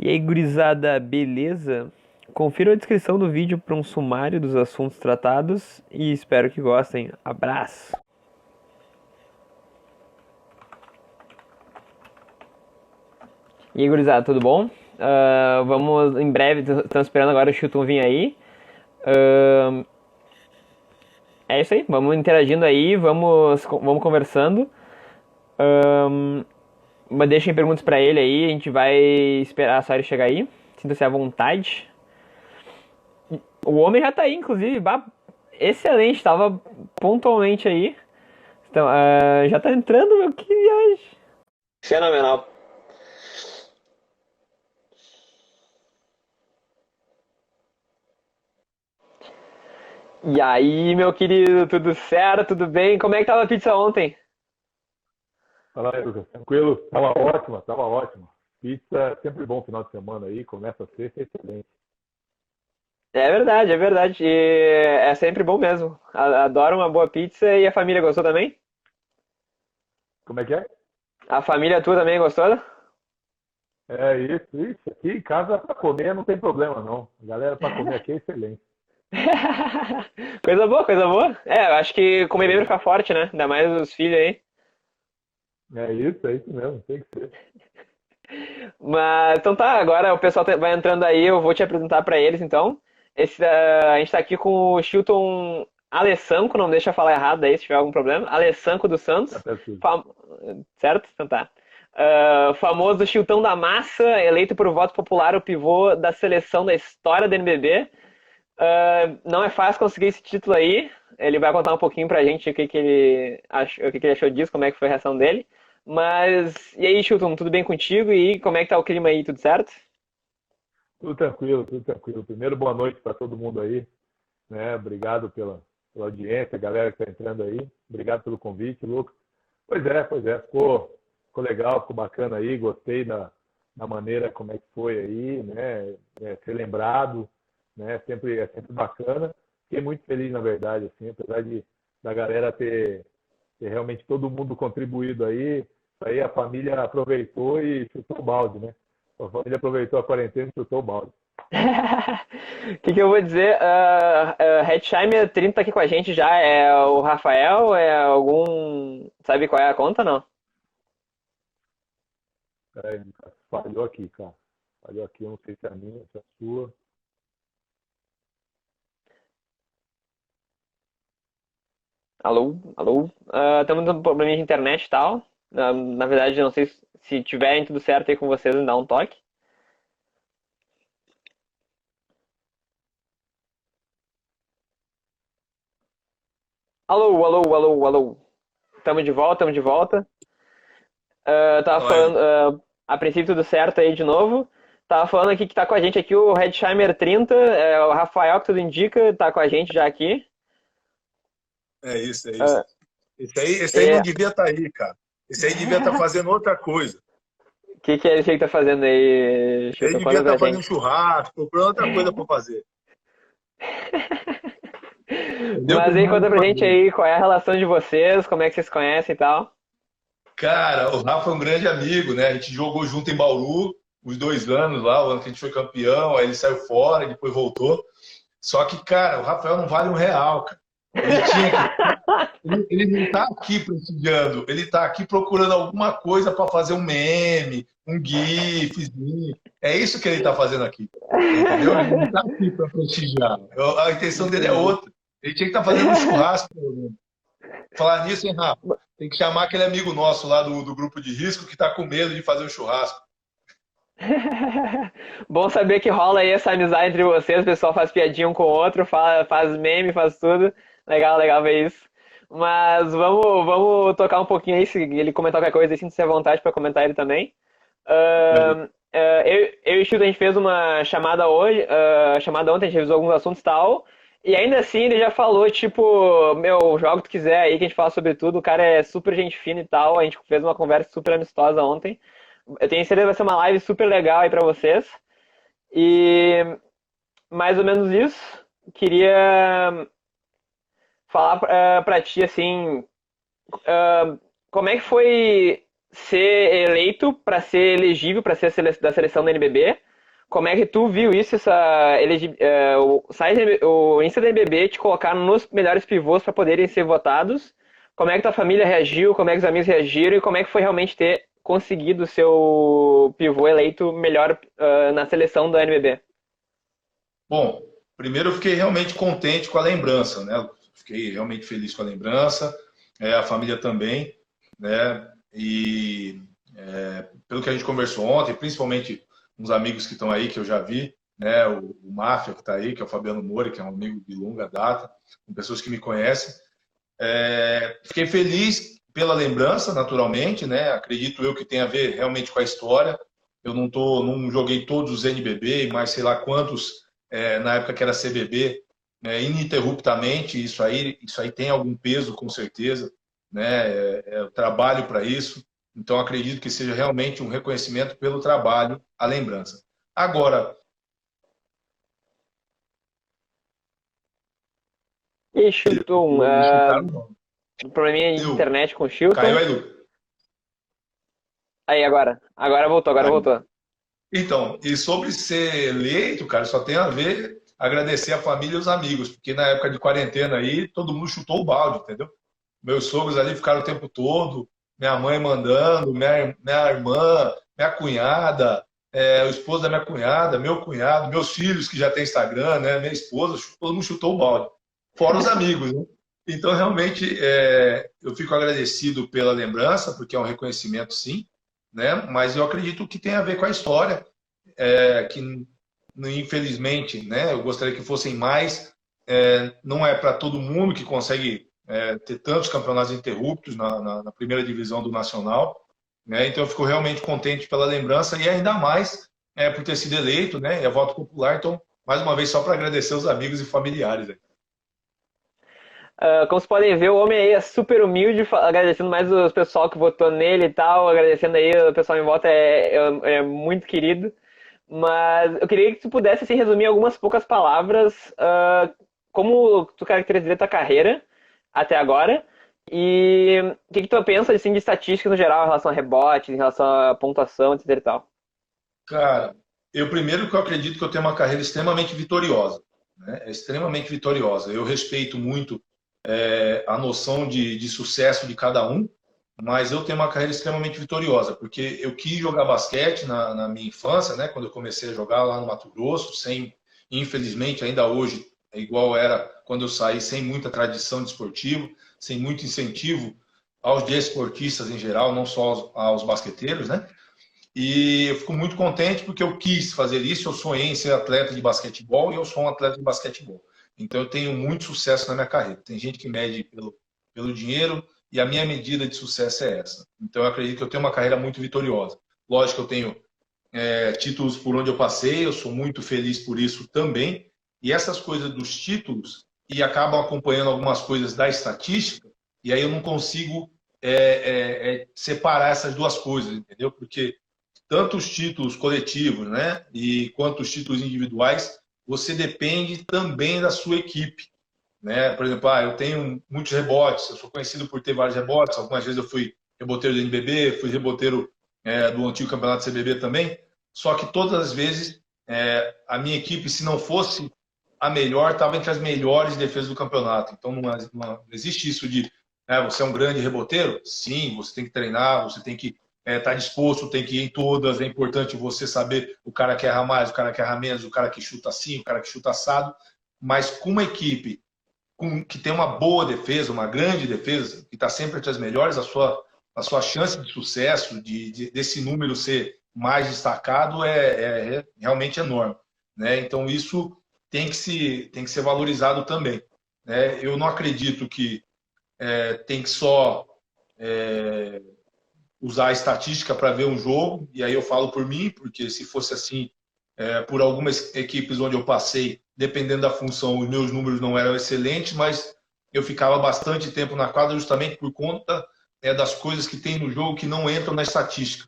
E aí, gurizada, beleza? Confira a descrição do vídeo para um sumário dos assuntos tratados e espero que gostem. Abraço! E aí, gurizada, tudo bom? Vamos em breve, estamos esperando agora o Chilton vir aí. Ah, é isso aí, vamos interagindo aí, vamos conversando. Mas deixem perguntas pra ele aí, a gente vai esperar só ele chegar aí. Sinta-se à vontade. O homem já tá aí, inclusive, excelente, tava pontualmente aí. Então, já tá entrando, meu, que viagem. Fenomenal. E aí, meu querido, tudo certo, tudo bem? Como é que tava a pizza ontem? Fala aí, Lucas. Tranquilo? Tava ótima, tava ótima. Pizza é sempre bom final de semana aí, começa a ser excelente. É verdade, é verdade. E é sempre bom mesmo. Adoro uma boa pizza e a família gostou também? Como é que é? A família tua também gostou? É isso. Aqui em casa para comer não tem problema não. A galera para comer aqui é excelente. Coisa boa, coisa boa. É, eu acho que comer bem pra É, ficar forte, né? Ainda mais os filhos aí. é isso mesmo, tem que ser. Mas então tá, agora o pessoal vai entrando aí, eu vou te apresentar pra eles então. A gente tá aqui com o Chilton Alessanco, não me deixa falar errado aí se tiver algum problema. Alessanco dos Tá Santos, tranquilo. fam- certo? Então tá. Famoso Chiltão da Massa, eleito por voto popular o pivô da seleção da história do NBB. Não é fácil conseguir esse título aí. Ele vai contar um pouquinho pra gente que ele achou, o que ele achou disso, como é que foi a reação dele. Mas, e aí, Chilton, tudo bem contigo? E como é que tá o clima aí, tudo certo? Tudo tranquilo, tudo tranquilo. Primeiro, boa noite para todo mundo aí, né? Obrigado pela audiência, galera que está entrando aí. Obrigado pelo convite, Lucas. Pois é, ficou legal, ficou bacana aí, gostei da maneira como é que foi aí, né? Ser lembrado, né? É sempre bacana. Fiquei muito feliz, na verdade, assim, apesar da galera ter realmente todo mundo contribuído aí a família aproveitou e chutou o balde, né? A família aproveitou a quarentena e chutou o balde. O que eu vou dizer? Hetzheimer 30 aqui com a gente já é o Rafael? É algum. Sabe qual é a conta, não? Peraí, falhou aqui, cara. Falhou aqui, eu não sei se é a minha, se é a sua. Alô? Alô? Estamos com um probleminha de internet e tal. Na verdade, não sei se tiverem tudo certo aí com vocês, me dá um toque. Alô, alô, alô, alô. Tamo de volta, tamo de volta. Tava Fala aí. falando, a princípio tudo certo aí de novo. Tava falando aqui que tá com a gente aqui o Redsheimer 30, o Rafael, que tudo indica, tá com a gente já aqui. É isso, é isso. Ah, Esse aí não é, devia estar aí, cara. Esse aí devia estar fazendo outra coisa. o que é esse aí que tá fazendo aí, Esse aí Chilton? devia Conta pra estar fazendo gente. churrasco, procurando outra coisa para fazer. Entendeu? Mas Tem aí mais o conta que pra gente fazer. aí qual é a relação de vocês, como é que vocês conhecem e tal. Cara, o Rafa é um grande amigo, né? A gente jogou junto em Bauru, os 2 anos lá, o ano que a gente foi campeão, aí ele saiu fora, e depois voltou. Só que, cara, o Rafael não vale R$ 1, cara. Ele tinha que. Ele não está aqui prestigiando, ele está aqui procurando alguma coisa para fazer um meme, um gifzinho. É isso que ele está fazendo aqui. Entendeu? Ele não está aqui para prestigiar. A intenção dele é Entendi. outra. Ele tinha que estar fazendo um churrasco. Falar nisso, hein, Rafa? Tem que chamar aquele amigo nosso lá do grupo de risco que está com medo de fazer um churrasco. Bom saber que rola aí essa amizade entre vocês, o pessoal faz piadinha um com o outro, faz meme, faz tudo. Legal, legal ver isso. Mas vamos tocar um pouquinho aí, se ele comentar qualquer coisa, sinta-se à vontade para comentar ele também. Eu e o Chico, a gente fez uma chamada hoje, chamada ontem, a gente revisou alguns assuntos e tal, e ainda assim ele já falou, tipo, meu, joga o que tu quiser aí, que a gente fala sobre tudo, o cara é super gente fina e tal, a gente fez uma conversa super amistosa ontem. Eu tenho certeza que vai ser uma live super legal aí pra vocês. E mais ou menos isso. Queria falar pra ti, assim, como é que foi ser eleito pra ser elegível pra ser da seleção da NBB? como é que tu viu isso, o Insta da NBB te colocar nos melhores pivôs para poderem ser votados? Como é que tua família reagiu? Como é que os amigos reagiram? E como é que foi realmente ter conseguido o seu pivô eleito melhor na seleção da NBB? Bom, primeiro eu fiquei realmente contente com a lembrança, né? Fiquei realmente feliz com a lembrança, a família também, né? E pelo que a gente conversou ontem, principalmente uns amigos que estão aí, que eu já vi, né? O Máfia que está aí, que é o Fabiano Moura, que é um amigo de longa data, com pessoas que me conhecem. Fiquei feliz pela lembrança, naturalmente, né? Acredito eu que tem a ver realmente com a história. Eu não joguei todos os NBB, mas sei lá quantos na época que era CBB, ininterruptamente. Isso aí tem algum peso, com certeza, né? Eu trabalho para isso. Então acredito que seja realmente um reconhecimento pelo trabalho, a lembrança. Agora, E Chilton, me chutaram, não. probleminha de Eu, internet com o caiu Chilton. aí, Lu. Aí agora. Agora voltou, agora Caiu. voltou. Então, e sobre ser eleito, cara, só tem a ver agradecer a família e os amigos, porque na época de quarentena aí, todo mundo chutou o balde, entendeu? Meus sogros ali ficaram o tempo todo, minha mãe mandando, minha irmã, minha cunhada, o esposo da minha cunhada, meu cunhado, meus filhos que já têm Instagram, né? Minha esposa, todo mundo chutou o balde. Fora os amigos, né? Então, realmente, eu fico agradecido pela lembrança, porque é um reconhecimento, sim, né? Mas eu acredito que tem a ver com a história, que infelizmente, né? Eu gostaria que fossem mais. Não é para todo mundo que consegue ter tantos campeonatos interruptos na primeira divisão do Nacional, né? Então eu fico realmente contente pela lembrança e ainda mais por ter sido eleito, né? É voto popular. Então, mais uma vez, só para agradecer os amigos e familiares. Né? Como vocês podem ver, o homem aí é super humilde, agradecendo mais o pessoal que votou nele e tal, agradecendo aí o pessoal em volta, é muito querido. Mas eu queria que tu pudesse assim, resumir em algumas poucas palavras como tu caracterizaria tua carreira até agora e o que tu pensa assim, de estatística no geral em relação a rebotes, em relação a pontuação, etc e tal. Cara, eu primeiro que eu acredito que eu tenho uma carreira extremamente vitoriosa, né? Extremamente vitoriosa. Eu respeito muito a noção de sucesso de cada um, mas eu tenho uma carreira extremamente vitoriosa, porque eu quis jogar basquete na minha infância, né? Quando eu comecei a jogar lá no Mato Grosso, infelizmente, ainda hoje, é igual era quando eu saí, sem muita tradição de esportivo, sem muito incentivo aos desportistas em geral, não só aos basqueteiros, né? E eu fico muito contente porque eu quis fazer isso. Eu sonhei em ser atleta de basquetebol e eu sou um atleta de basquetebol. Então eu tenho muito sucesso na minha carreira. Tem gente que mede pelo dinheiro e a minha medida de sucesso é essa. Então eu acredito que eu tenho uma carreira muito vitoriosa. Lógico que eu tenho títulos por onde eu passei, eu sou muito feliz por isso também. E essas coisas dos títulos e acabam acompanhando algumas coisas da estatística e aí eu não consigo separar essas duas coisas, entendeu? Porque tanto os títulos coletivos, né, e quanto os títulos individuais, você depende também da sua equipe, né? Por exemplo, eu tenho muitos rebotes, eu sou conhecido por ter vários rebotes, algumas vezes eu fui reboteiro do NBB, fui reboteiro do antigo campeonato CBB também, só que todas as vezes a minha equipe, se não fosse a melhor, estava entre as melhores defesas do campeonato. Então não existe isso de você é um grande reboteiro? Sim, você tem que treinar, você tem que tá disposto, tem que ir em todas. É importante você saber o cara que erra mais, o cara que erra menos, o cara que chuta assim, o cara que chuta assado. Mas com uma equipe que tem uma boa defesa, uma grande defesa, que está sempre entre as melhores, a sua chance de sucesso, desse número ser mais destacado, é realmente enorme. Né? Então isso tem que ser valorizado também. Né? Eu não acredito que tem que só usar a estatística para ver um jogo, e aí eu falo por mim, porque se fosse assim, por algumas equipes onde eu passei, dependendo da função, os meus números não eram excelentes, mas eu ficava bastante tempo na quadra justamente por conta das coisas que tem no jogo que não entram na estatística.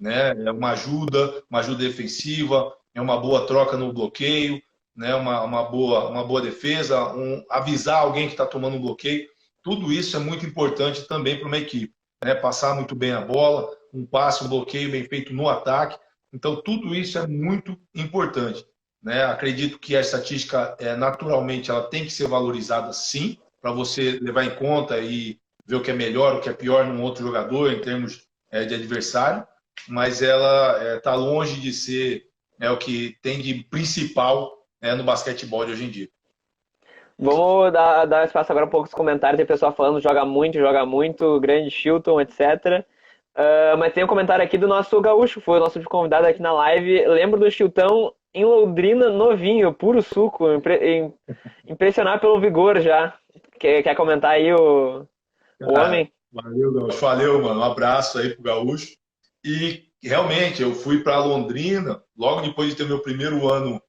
Né? É uma ajuda defensiva, é uma boa troca no bloqueio, né? uma boa defesa, avisar alguém que está tomando um bloqueio. Tudo isso é muito importante também para uma equipe. Né? Passar muito bem a bola, um passe, um bloqueio bem feito no ataque. Então, tudo isso é muito importante, né? Acredito que a estatística, naturalmente, ela tem que ser valorizada, sim, para você levar em conta e ver o que é melhor, o que é pior num outro jogador, em termos de adversário, mas ela está longe de ser o que tem de principal no basquetebol de hoje em dia. Vamos dar espaço agora um pouco nos comentários. Tem pessoal falando joga muito, grande Chilton, etc. Mas tem um comentário aqui do nosso Gaúcho, foi o nosso convidado aqui na live. Lembro do Chilton em Londrina, novinho, puro suco. Impressionado pelo vigor já. Quer comentar aí o Cara, homem? valeu, Gaúcho. Valeu, mano. Um abraço aí pro Gaúcho. E realmente, eu fui para Londrina logo depois de ter meu primeiro ano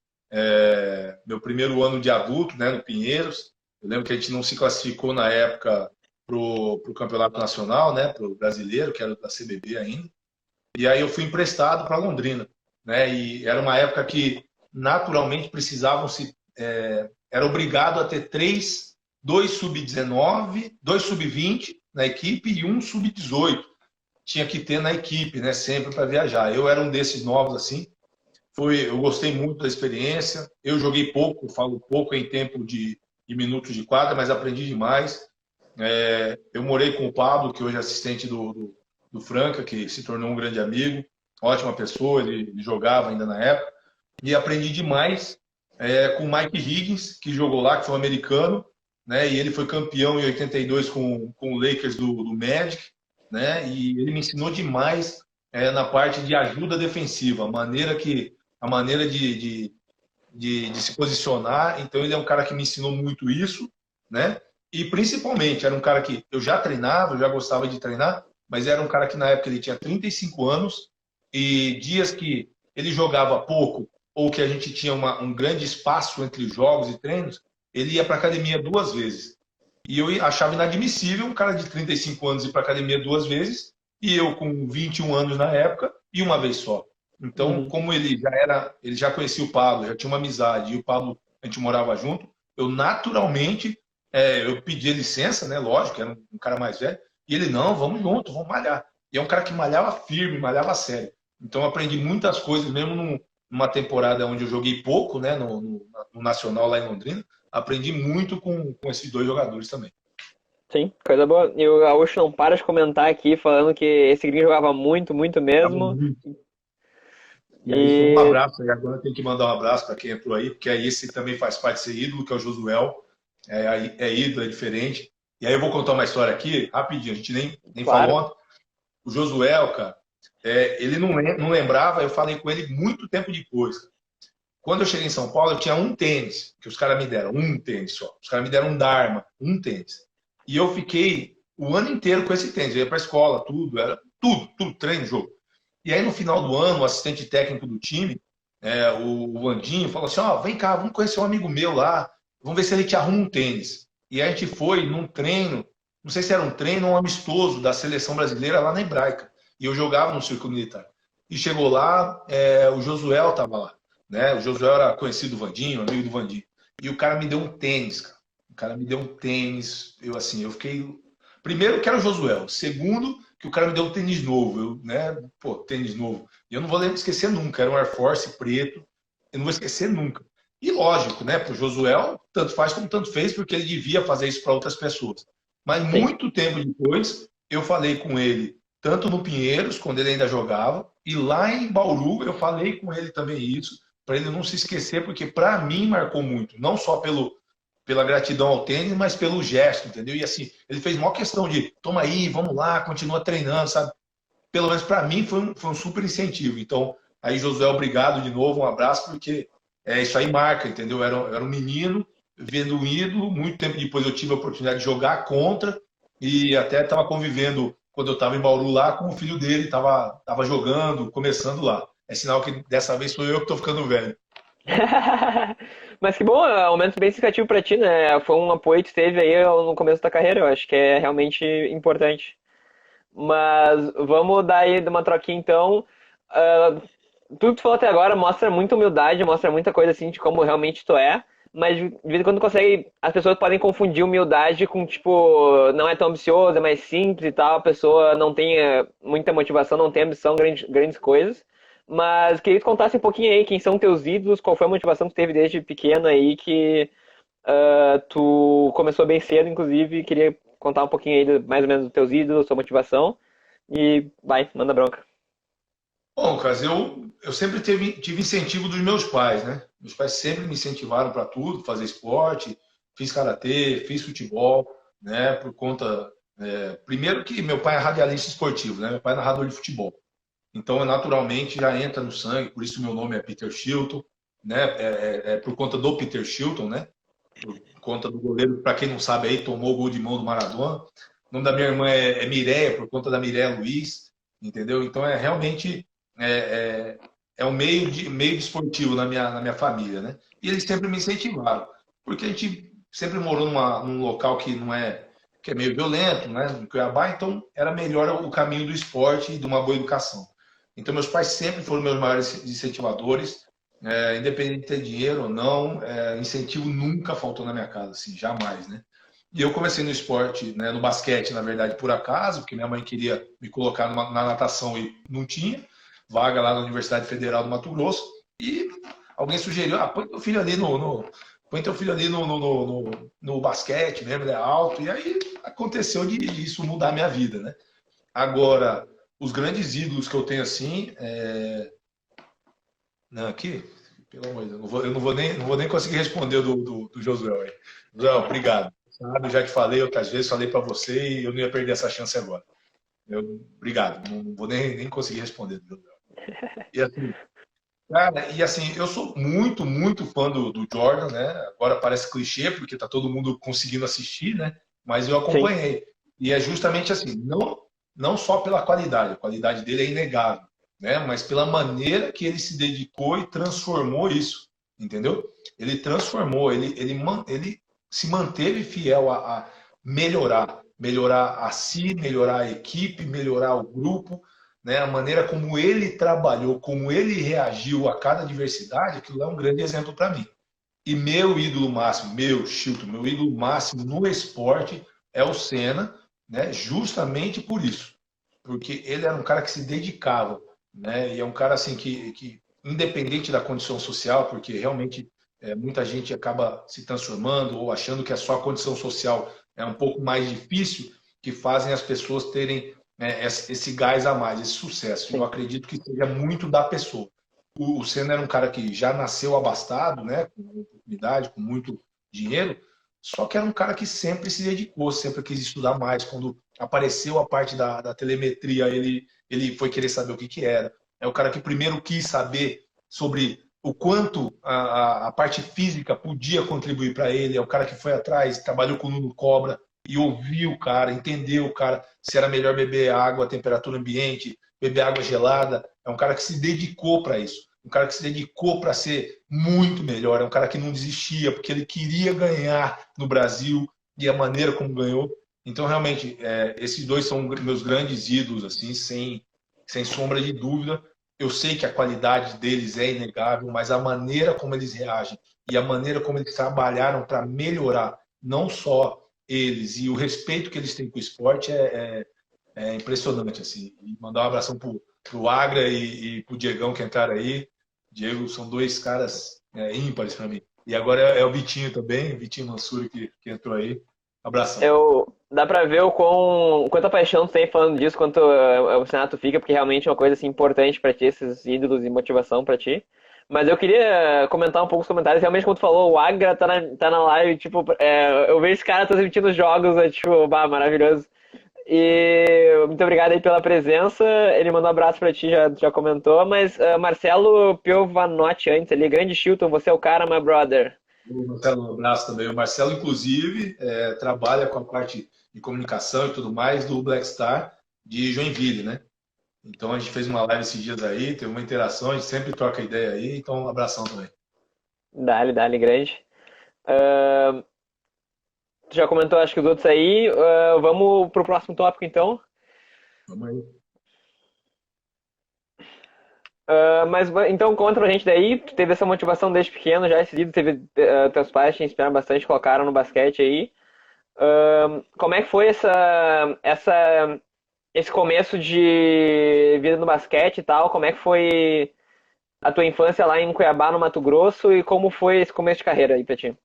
de adulto, né, no Pinheiros. Eu lembro que a gente não se classificou na época pro campeonato nacional, né, pro brasileiro, que era da CBB ainda. E aí eu fui emprestado para Londrina, né? E era uma época que naturalmente era obrigado a ter dois sub-19, dois sub-20 na equipe e um sub-18 tinha que ter na equipe, né? Sempre para viajar. Eu era um desses novos assim. Eu gostei muito da experiência. Eu joguei pouco, falo pouco em tempo de minutos de quadra, mas aprendi demais. Eu morei com o Pablo, que hoje é assistente do Franca, que se tornou um grande amigo, ótima pessoa, ele jogava ainda na época. E aprendi demais com o Mike Higgins, que jogou lá, que foi um americano, né? E ele foi campeão em 82 com o Lakers do Magic, né? E ele me ensinou demais na parte de ajuda defensiva, a maneira de se posicionar. Então ele é um cara que me ensinou muito isso, né? E principalmente era um cara que eu já treinava, eu já gostava de treinar, mas era um cara que na época ele tinha 35 anos e dias que ele jogava pouco ou que a gente tinha um grande espaço entre jogos e treinos, ele ia para academia 2 vezes. E eu achava inadmissível um cara de 35 anos ir para academia 2 vezes e eu com 21 anos na época e uma vez só. Então, Uhum. como ele já conhecia o Pablo, já tinha uma amizade e o Pablo a gente morava junto, eu naturalmente eu pedi licença, né? Lógico, era um cara mais velho. E ele, não, vamos junto, vamos malhar. E é um cara que malhava firme, malhava sério. Então eu aprendi muitas coisas, mesmo numa temporada onde eu joguei pouco, né? No Nacional lá em Londrina. Aprendi muito com esses dois jogadores também. Sim, coisa boa. E o Gaúcho não para de comentar aqui, falando que esse gringo jogava muito, muito Jogava mesmo. muito. E aí, um E abraço aí. Agora tem que mandar um abraço para quem entrou aí, porque aí esse também faz parte de ser ídolo, que é o Josuel. É ídolo, é diferente. E aí eu vou contar uma história aqui, rapidinho, a gente nem falou claro. ontem. O Josuel, cara, ele não lembrava, eu falei com ele muito tempo depois. Quando eu cheguei em São Paulo, eu tinha um tênis, que os caras me deram, um tênis só. Os caras me deram um Dharma, um tênis. E eu fiquei o ano inteiro com esse tênis. Eu ia pra escola, tudo, era tudo, treino, jogo. E aí, no final do ano, o assistente técnico do time, o Vandinho, falou assim: ó, vem cá, vamos conhecer um amigo meu lá, vamos ver se ele te arruma um tênis. E aí a gente foi num treino, não sei se era um treino ou um amistoso da seleção brasileira lá na Hebraica. E eu jogava no Círculo Militar. E chegou lá, o Josuel estava lá. Né? O Josuel era conhecido do Vandinho, amigo do Vandinho. E o cara me deu um tênis, cara. O cara me deu um tênis. Eu fiquei. Primeiro, que era o Josuel. Segundo, que o cara me deu um tênis novo. Tênis novo. E eu não vou esquecer nunca. Era um Air Force preto. Eu não vou esquecer nunca. E lógico, né? Pro Josuel, tanto faz como tanto fez, porque ele devia fazer isso para outras pessoas. Mas Sim. muito tempo depois, eu falei com ele, tanto no Pinheiros, quando ele ainda jogava, e lá em Bauru, eu falei com ele também isso, para ele não se esquecer, porque para mim marcou muito, não só pela gratidão ao tênis, mas pelo gesto, entendeu? E assim, ele fez maior questão de, toma aí, vamos lá, continua treinando, sabe? Pelo menos para mim foi um super incentivo. Então, aí, Josué, obrigado de novo, um abraço, porque isso aí marca, entendeu? Eu era um menino, vendo um ídolo, muito tempo depois eu tive a oportunidade de jogar contra, e até estava convivendo, quando eu estava em Bauru lá, com o filho dele, estava jogando, começando lá. É sinal que dessa vez sou eu que estou ficando velho. Mas que bom, é um momento bem significativo pra ti, né? Foi um apoio que tu teve aí no começo da carreira, eu acho que é realmente importante. Mas vamos dar aí uma troquinha então. Ah, tudo que tu falou até agora mostra muita humildade, mostra muita coisa assim de como realmente tu é. Mas de vez em quando consegue. As pessoas podem confundir humildade com, tipo, não é tão ambicioso, é mais simples e tal. A pessoa não tem muita motivação, não tem ambição, grandes coisas. Mas queria que tu contasse um pouquinho aí quem são teus ídolos, qual foi a motivação que tu teve desde pequeno aí, que tu começou bem cedo, inclusive, queria contar um pouquinho aí mais ou menos dos teus ídolos, sua motivação, e vai, manda bronca. Bom, Lucas, eu sempre tive incentivo dos meus pais, né? Meus pais sempre me incentivaram para tudo, fazer esporte, fiz karatê, fiz futebol, né? Por conta, primeiro que meu pai é radialista esportivo, né? Meu pai é narrador de futebol. Então, naturalmente, já entra no sangue, por isso meu nome é Peter Shilton, né? É por conta do Peter Shilton, né? Por conta do goleiro, para quem não sabe aí, tomou o gol de mão do Maradona. O nome da minha irmã é Mireia, por conta da Mireia Luiz, entendeu? Então, é realmente é, é, é um meio de esportivo na minha família, né? E eles sempre me incentivaram, porque a gente sempre morou num local que é meio violento, né? Em Cuiabá, então era melhor o caminho do esporte e de uma boa educação. Então, meus pais sempre foram meus maiores incentivadores, independente de ter dinheiro ou não, incentivo nunca faltou na minha casa, assim, jamais, né? E eu comecei no esporte, né, no basquete, na verdade, por acaso, porque minha mãe queria me colocar na natação e não tinha vaga lá na Universidade Federal do Mato Grosso. E alguém sugeriu, põe teu filho ali põe teu filho ali no basquete mesmo, ele é alto. E aí aconteceu de isso mudar a minha vida, né? Agora, os grandes ídolos que eu tenho assim, não, aqui, pelo amor de Deus, eu não vou nem conseguir responder do Josué aí. Josué, obrigado. Sabe, eu já te falei outras vezes, falei para você e eu não ia perder essa chance agora. Obrigado, não vou nem conseguir responder. E assim, cara, e assim, eu sou muito, muito fã do Jordan, né? Agora parece clichê, porque tá todo mundo conseguindo assistir, né? Mas eu Sim, acompanhei. E é justamente assim, não só pela qualidade, a qualidade dele é inegável, né? Mas pela maneira que ele se dedicou e transformou isso, entendeu? Ele transformou, ele se manteve fiel a melhorar a si, melhorar a equipe, melhorar o grupo, né? A maneira como ele trabalhou, como ele reagiu a cada adversidade, aquilo é um grande exemplo para mim. E meu ídolo máximo, Chilton, meu ídolo máximo no esporte é o Senna, né? Justamente por isso, porque ele era um cara que se dedicava, né? E é um cara assim que independente da condição social, porque realmente muita gente acaba se transformando ou achando que a sua condição social é um pouco mais difícil, que fazem as pessoas terem esse gás a mais, esse sucesso. Eu sim. acredito que seja muito da pessoa. O Senna era um cara que já nasceu abastado, né, com oportunidade, com muito dinheiro, só que era um cara que sempre se dedicou, sempre quis estudar mais. Quando apareceu a parte da telemetria, ele foi querer saber o que era. É o cara que primeiro quis saber sobre o quanto a parte física podia contribuir para ele. É o cara que foi atrás, trabalhou com o Nuno Cobra e ouviu o cara, entendeu o cara, se era melhor beber água a temperatura ambiente, beber água gelada. É um cara que se dedicou para isso. Um cara que se dedicou para ser muito melhor. É um cara que não desistia, porque ele queria ganhar no Brasil e a maneira como ganhou. Então, realmente, esses dois são meus grandes ídolos, assim, sem sombra de dúvida. Eu sei que a qualidade deles é inegável, mas a maneira como eles reagem e a maneira como eles trabalharam para melhorar, não só eles, e o respeito que eles têm com o esporte é impressionante. Assim. E mandar um abração pro Agra e pro Diegão que entraram aí. Diego são dois caras ímpares para mim. E agora é o Vitinho também, o Vitinho Mansur que entrou aí. Abração. Dá pra ver quanta paixão tu tem falando disso, quanto o Senato fica, porque realmente é uma coisa assim, importante pra ti, esses ídolos e motivação pra ti. Mas eu queria comentar um pouco os comentários. Realmente, como tu falou, o Agra tá na live, tipo, eu vejo esse cara transmitindo os jogos, tipo, bah, maravilhoso. E muito obrigado aí pela presença. Ele mandou um abraço pra ti, já comentou. Mas Marcelo Piovanotti antes ali, grande Chilton, você é o cara, my brother. O Marcelo, um abraço também. O Marcelo, inclusive, trabalha com a parte de comunicação e tudo mais do Black Star de Joinville, né? Então a gente fez uma live esses dias aí, teve uma interação, a gente sempre troca ideia aí, então um abração também. Dale, grande. Ah, tu já comentou, acho que os outros aí. Vamos pro próximo tópico, então. Vamos aí. Mas então conta pra gente daí, tu teve essa motivação desde pequeno, já esse ídolo, teve teus pais te inspiraram bastante, colocaram no basquete aí. Como é que foi essa esse começo de vida no basquete e tal, como é que foi a tua infância lá em Cuiabá, no Mato Grosso, e como foi esse começo de carreira aí pra ti?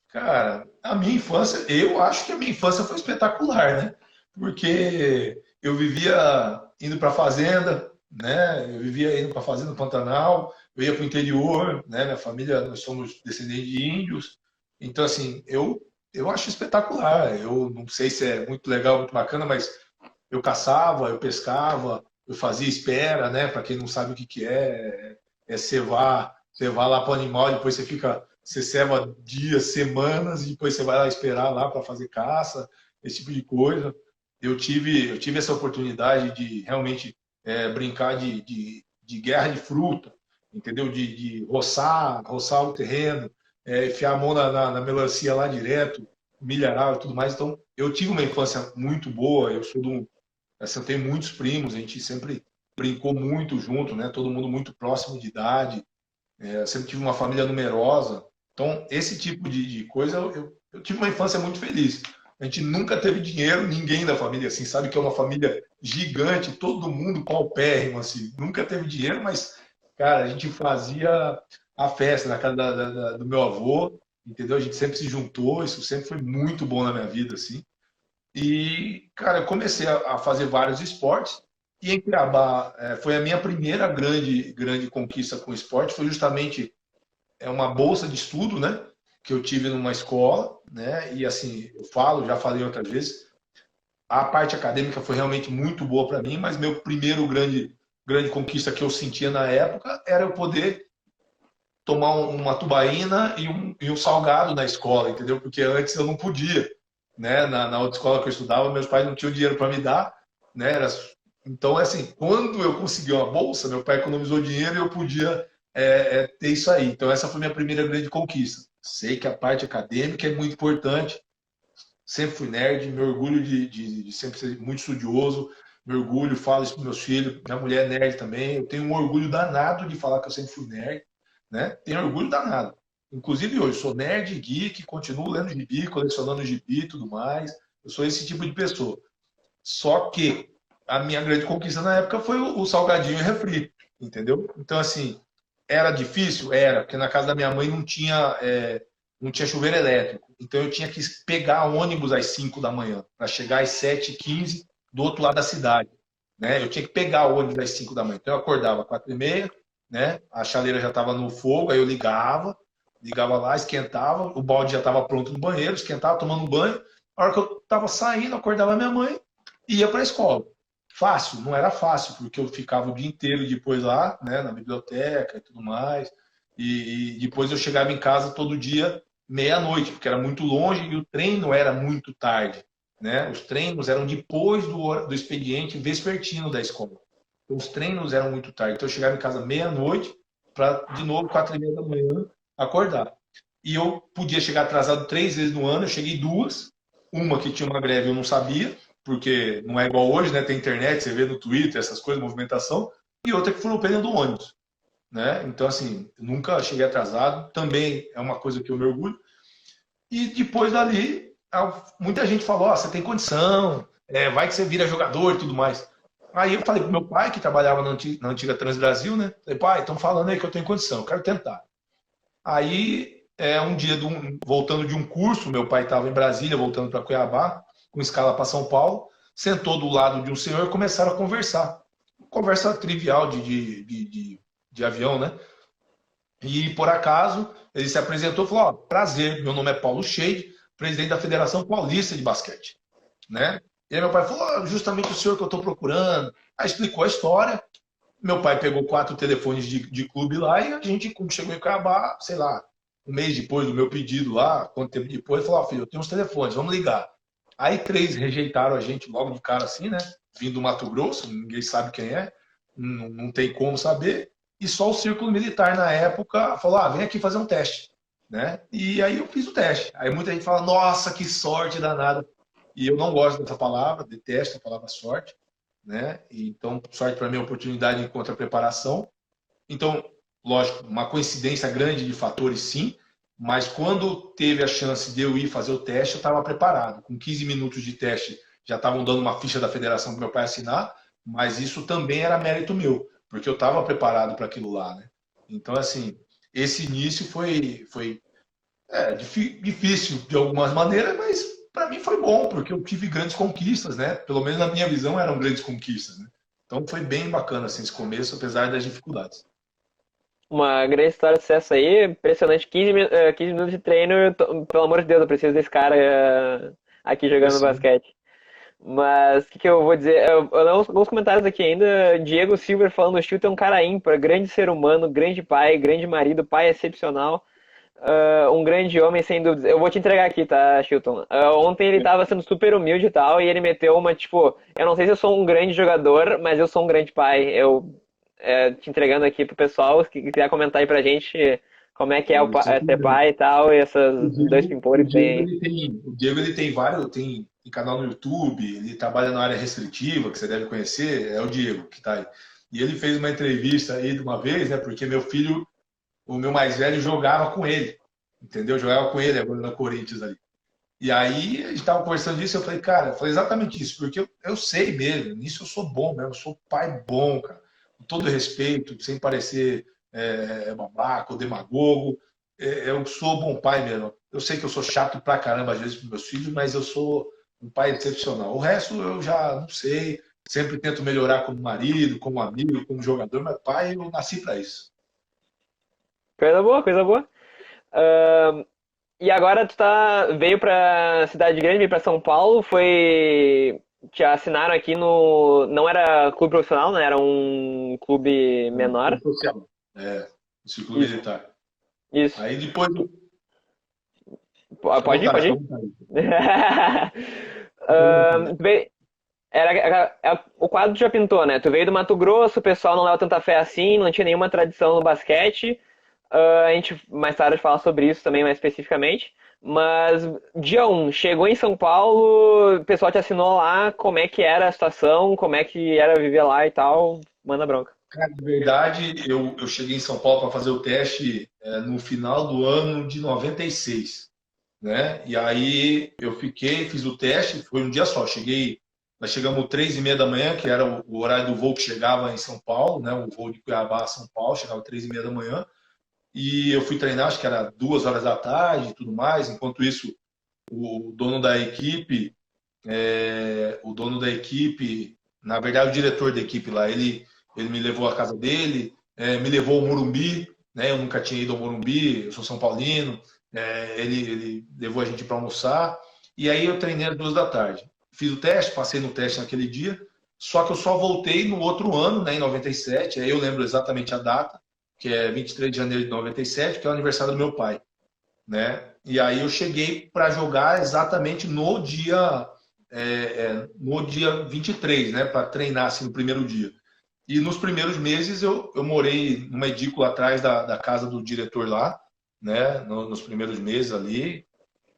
Cara, a minha infância, eu acho que a minha infância foi espetacular, né? Porque eu vivia indo para fazenda, né? Eu vivia indo para fazenda Pantanal, eu ia para o interior, né? Minha família, nós somos descendentes de índios. Então, assim, eu acho espetacular. Eu não sei se é muito legal, muito bacana, mas eu caçava, eu pescava, eu fazia espera, né? Para quem não sabe o que que é cevar lá para o animal, depois você ceva dias, semanas, e depois você vai lá esperar lá para fazer caça, esse tipo de coisa. Eu tive essa oportunidade de realmente brincar de guerra de fruta, entendeu? De roçar o terreno, enfiar a mão na melancia lá direto, milharal e tudo mais. Então, eu tive uma infância muito boa. Assim, eu tenho muitos primos, a gente sempre brincou muito junto, né? Todo mundo muito próximo de idade. Eu sempre tive uma família numerosa. Então, esse tipo de coisa, eu tive uma infância muito feliz. A gente nunca teve dinheiro, ninguém da família, assim, sabe que é uma família gigante, todo mundo paupérrimo, assim. Nunca teve dinheiro, mas, cara, a gente fazia a festa na casa do meu avô, entendeu? A gente sempre se juntou, isso sempre foi muito bom na minha vida, assim. E, cara, eu comecei a fazer vários esportes. E em Cuiabá, foi a minha primeira grande conquista com o esporte, foi justamente uma bolsa de estudo, né? Que eu tive numa escola, né? E assim, eu falo, já falei outras vezes, a parte acadêmica foi realmente muito boa para mim, mas meu primeiro grande conquista que eu sentia na época era eu poder tomar uma tubaína e um salgado na escola, entendeu? Porque antes eu não podia, né? Na outra escola que eu estudava, meus pais não tinham dinheiro para me dar, né? Então, assim, quando eu consegui uma bolsa, meu pai economizou dinheiro e eu podia ter isso aí. Então, essa foi minha primeira grande conquista. Sei que a parte acadêmica é muito importante. Sempre fui nerd, me orgulho de sempre ser muito estudioso, me orgulho, falo isso para meus filhos. Minha mulher é nerd também. Eu tenho um orgulho danado de falar que eu sempre fui nerd, né? Tenho orgulho danado. Inclusive hoje, sou nerd, geek, continuo lendo gibi, colecionando gibi e tudo mais. Eu sou esse tipo de pessoa. Só que a minha grande conquista na época foi o salgadinho e refri, entendeu? Então, assim, era difícil? Era, porque na casa da minha mãe não tinha chuveiro elétrico. Então eu tinha que pegar ônibus às 5 da manhã, para chegar às 7h15 do outro lado da cidade. Né? Eu tinha que pegar o ônibus às 5 da manhã. Então eu acordava às 4h30, né? A chaleira já estava no fogo, aí eu ligava lá, esquentava, o balde já estava pronto no banheiro, esquentava, tomando um banho. A hora que eu estava saindo, acordava minha mãe e ia para a escola. Fácil? Não era fácil, porque eu ficava o dia inteiro depois lá, né, na biblioteca e tudo mais. E depois eu chegava em casa todo dia meia-noite, porque era muito longe e o treino era muito tarde. Né? Os treinos eram depois do expediente vespertino da escola. Então, os treinos eram muito tarde. Então eu chegava em casa meia-noite para, de novo, 4h30 da manhã, acordar. E eu podia chegar atrasado 3 vezes no ano, eu cheguei duas. Uma que tinha uma greve eu não sabia, porque não é igual hoje, né? Tem internet, você vê no Twitter, essas coisas, movimentação. E outra que furou o pneu do ônibus. Né? Então, assim, nunca cheguei atrasado. Também é uma coisa que eu me orgulho. E depois dali, muita gente falou: oh, você tem condição, vai que você vira jogador e tudo mais. Aí eu falei pro meu pai, que trabalhava na antiga Transbrasil, né? Falei, pai, estão falando aí que eu tenho condição, eu quero tentar. Aí, um dia, voltando de um curso, meu pai estava em Brasília, voltando para Cuiabá, com escala para São Paulo, sentou do lado de um senhor e começaram a conversar. Conversa trivial de avião, né? E, por acaso, ele se apresentou e falou: oh, prazer, meu nome é Paulo Scheide, presidente da Federação Paulista de Basquete. Né? E aí meu pai falou: oh, justamente o senhor que eu estou procurando. Aí explicou a história. Meu pai pegou 4 telefones de clube lá e a gente, quando chegou em Cuiabá, sei lá, um mês depois do meu pedido lá, quanto tempo depois, falou: oh, filho, eu tenho uns telefones, vamos ligar. Aí 3 rejeitaram a gente logo de cara assim, né? Vindo do Mato Grosso, ninguém sabe quem é, não tem como saber. E só o Círculo Militar, na época, falou: ah, vem aqui fazer um teste. Né? E aí eu fiz o teste. Aí muita gente fala: nossa, que sorte danada. E eu não gosto dessa palavra, detesto a palavra sorte. Né? Então, sorte para mim é oportunidade encontra preparação. Então, lógico, uma coincidência grande de fatores, sim. Mas quando teve a chance de eu ir fazer o teste, eu estava preparado. Com 15 minutos de teste, já estavam dando uma ficha da federação para meu pai assinar, mas isso também era mérito meu, porque eu estava preparado para aquilo lá, né? Então, assim, esse início foi difícil de algumas maneiras, mas para mim foi bom, porque eu tive grandes conquistas, né? Pelo menos na minha visão eram grandes conquistas, né? Então foi bem bacana assim, esse começo, apesar das dificuldades. Uma grande história de sucesso aí, impressionante. 15 minutos de treino, pelo amor de Deus, eu preciso desse cara aqui jogando Assim, basquete. Mas o que eu vou dizer? Eu leio alguns comentários aqui ainda. Diego Silver falando: o Chilton é um cara ímpar, grande ser humano, grande pai, grande marido, pai excepcional. Um grande homem, sem dúvidas. Eu vou te entregar aqui, tá, Chilton? Ontem ele tava sendo super humilde e tal, e ele meteu uma, tipo, eu não sei se eu sou um grande jogador, mas eu sou um grande pai. Te entregando aqui pro pessoal, se quiser comentar aí pra gente como é que é ser pai e tal, e O essas dois Diego, pimpolhos que tem aí. O Diego ele tem vários, tem canal no YouTube, ele trabalha na área restritiva, que você deve conhecer, é o Diego que está aí. E ele fez uma entrevista aí de uma vez, né? Porque meu filho, o meu mais velho, jogava com ele, entendeu? Jogava com ele agora no Corinthians ali. E aí a gente estava conversando disso, eu falei, cara, eu falei exatamente isso, porque eu sei mesmo, nisso eu sou bom mesmo, eu sou pai bom, cara, com todo respeito, sem parecer babaca ou demagogo, eu sou bom pai mesmo. Eu sei que eu sou chato pra caramba às vezes com meus filhos, mas eu sou um pai excepcional. O resto eu já não sei, sempre tento melhorar como marido, como amigo, como jogador, mas pai eu nasci para isso. Coisa boa, coisa boa. E agora veio pra cidade grande, veio pra São Paulo, te assinaram aqui não era clube profissional, né? Era um clube menor. Social. É, o círculo Isso, militar. isso. Aí depois, fica à Pode ir, vontade, pode fica à ir. vontade. Fica à vontade. O quadro tu já pintou, né? Tu veio do Mato Grosso, o pessoal não leva tanta fé assim, não tinha nenhuma tradição no basquete. A gente mais tarde fala sobre isso também mais especificamente. Mas dia chegou em São Paulo, o pessoal te assinou lá, como é que era a situação, como é que era viver lá e tal, manda bronca. Cara, na verdade, eu cheguei em São Paulo para fazer o teste no final do ano de 96, né? E aí eu fiquei, fiz o teste, foi um dia só. Nós chegamos 3:30 da manhã, que era o horário do voo que chegava em São Paulo, né? O voo de Cuiabá a São Paulo, chegava 3:30 da manhã. E eu fui treinar, acho que era 2 horas da tarde e tudo mais. Enquanto isso, o dono da equipe, na verdade, o diretor da equipe lá, ele me levou à casa dele, me levou ao Morumbi, né? Eu nunca tinha ido ao Morumbi, eu sou São Paulino. Ele levou a gente para almoçar e aí eu treinei às 2 da tarde. Fiz o teste, passei no teste naquele dia, só que eu só voltei no outro ano, né, em 97. Aí eu lembro exatamente a data, que é 23 de janeiro de 97, que é o aniversário do meu pai, né? E aí eu cheguei para jogar exatamente no dia 23, né, para treinar assim, no primeiro dia. E nos primeiros meses eu morei numa edícula atrás da casa do diretor lá, né, nos primeiros meses ali,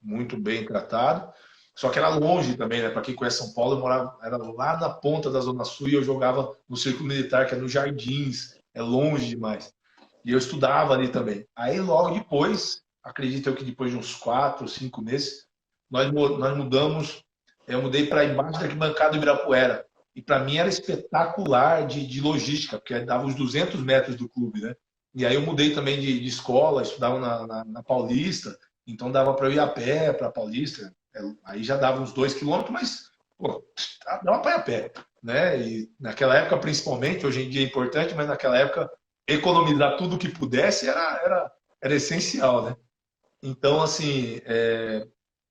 muito bem tratado. Só que era longe também, né? Para quem conhece São Paulo, eu morava, era lá na ponta da Zona Sul e eu jogava no Círculo Militar, que é nos Jardins, é longe demais. E eu estudava ali também. Aí logo depois, acredito eu que depois de uns 4 ou 5 meses, nós mudamos, eu mudei para embaixo da arquibancada do Ibirapuera. E para mim era espetacular de logística, porque dava os 200 metros do clube, né? E aí eu mudei também de escola, estudava na Paulista, então dava para eu ir a pé para a Paulista. Aí já dava uns 2 quilômetros, mas pô, dava para ir a pé, né? E naquela época, principalmente, hoje em dia é importante, mas naquela época economizar tudo que pudesse era essencial, né? Então, assim,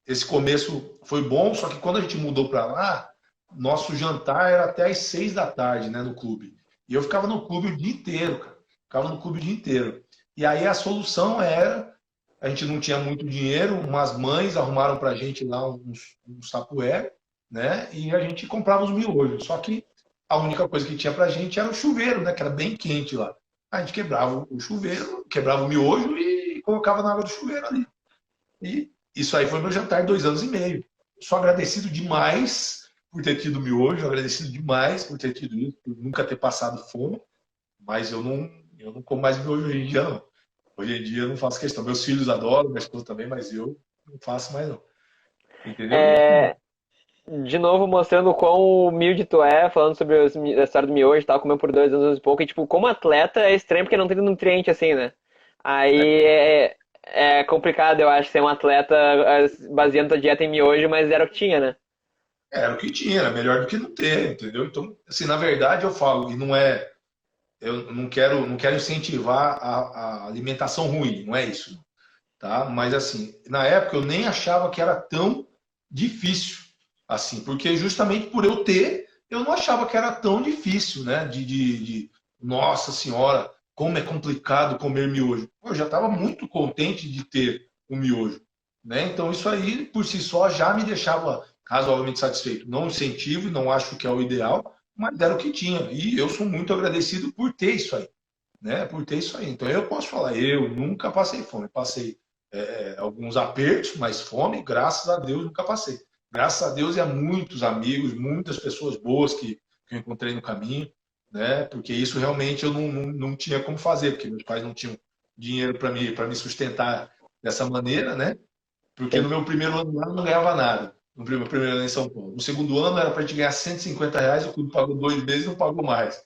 esse começo foi bom, só que quando a gente mudou para lá, nosso jantar era até às 6 da tarde, né, no clube. E eu ficava no clube o dia inteiro, cara. Ficava no clube o dia inteiro. E aí a solução era, a gente não tinha muito dinheiro, umas mães arrumaram pra gente lá uns tapué, né? E a gente comprava os miojos. Só que a única coisa que tinha pra gente era o chuveiro, né? Que era bem quente lá. A gente quebrava o chuveiro, quebrava o miojo e colocava na água do chuveiro ali. E isso aí foi meu jantar de 2 anos e meio. Sou agradecido demais por ter tido miojo, agradecido demais por ter tido isso, por nunca ter passado fome, mas eu não como mais miojo hoje em dia, não. Hoje em dia eu não faço questão. Meus filhos adoram, minha esposa também, mas eu não faço mais, não. Entendeu? E assim, É, de novo mostrando o quão humilde tu é, falando sobre a história do miojo e tal, comeu por 2 anos e pouco, e tipo, como atleta é estranho porque não tem nutriente assim, né? Aí é complicado, eu acho, ser um atleta baseando tua dieta em miojo, mas era o que tinha, né? Era o que tinha, era melhor do que não ter, entendeu? Então, assim, na verdade eu falo, e não é, eu não quero incentivar a alimentação ruim, não é isso, tá? Mas assim, na época eu nem achava que era tão difícil assim, porque justamente por eu ter, eu não achava que era tão difícil, né? Nossa senhora, como é complicado comer miojo. Eu já estava muito contente de ter o miojo, né? Então isso aí por si só já me deixava razoavelmente satisfeito. Não incentivo, não acho que é o ideal, mas era o que tinha. E eu sou muito agradecido por ter isso aí, né? Por ter isso aí. Então eu posso falar, eu nunca passei fome. Passei alguns apertos, mas fome, graças a Deus, nunca passei. Graças a Deus e a muitos amigos, muitas pessoas boas que eu encontrei no caminho, né? Porque isso realmente eu não tinha como fazer, porque meus pais não tinham dinheiro para me sustentar dessa maneira, né? Porque no Sim. meu primeiro ano lá eu não ganhava nada. No primeiro ano em São Paulo. No segundo ano era para a gente ganhar R$ 150, o clube pagou 2 meses e não pagou mais.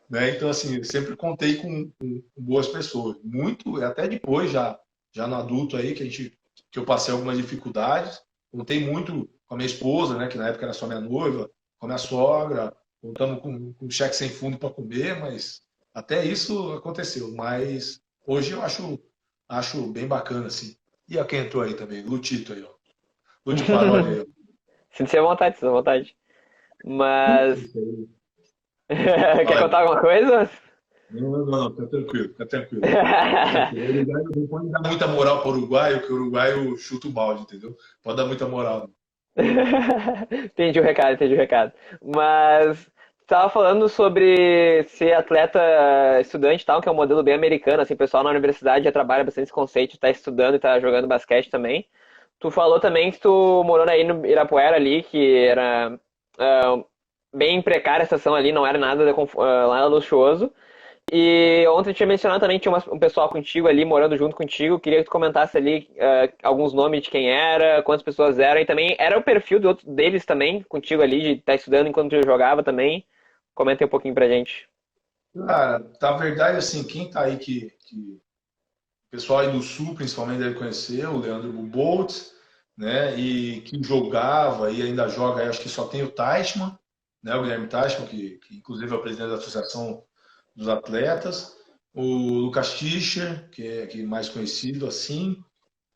Né? Então, assim, eu sempre contei com boas pessoas. Muito, até depois, já no adulto aí, que eu passei algumas dificuldades. Contei muito com a minha esposa, né, que na época era só minha noiva, com a minha sogra, contamos com cheque sem fundo para comer, mas até isso aconteceu. Mas hoje eu acho bem bacana, assim. E a quem entrou aí também? Lutito aí, ó. Lute Paródia aí, ó. Sinta-se à vontade, sinta-se à vontade. Mas. Isso aí. Quer Fala aí. contar alguma coisa? Não, não, não, tá tranquilo, tá tranquilo. Tá tranquilo. O Uruguai não pode dar muita moral para o uruguaio, que o uruguaio chuta o balde, entendeu? Pode dar muita moral. Entendi o recado, entendi o recado. Mas tava falando sobre ser atleta estudante e tal, que é um modelo bem americano, assim, o pessoal na universidade já trabalha bastante esse conceito, tá estudando e tá jogando basquete também. Tu falou também que tu morou aí no Ibirapuera ali, que era ah, bem precária a situação ali, não era nada, nada luxuoso. E ontem eu tinha mencionado também que tinha um pessoal contigo ali, morando junto contigo. Queria que tu comentasse ali alguns nomes de quem era, quantas pessoas eram, e também era o perfil deles também, contigo ali, de estar estudando enquanto tu jogava também. Comenta aí um pouquinho pra gente. Cara, na verdade, assim, quem tá aí que o pessoal aí do Sul, principalmente, deve conhecer, o Leandro Boltz, né? E que jogava e ainda joga, acho que só tem o Teichmann, né? O Guilherme Teichmann, que inclusive é o presidente da Associação dos Atletas. O Lucas Tischer, que é mais conhecido assim.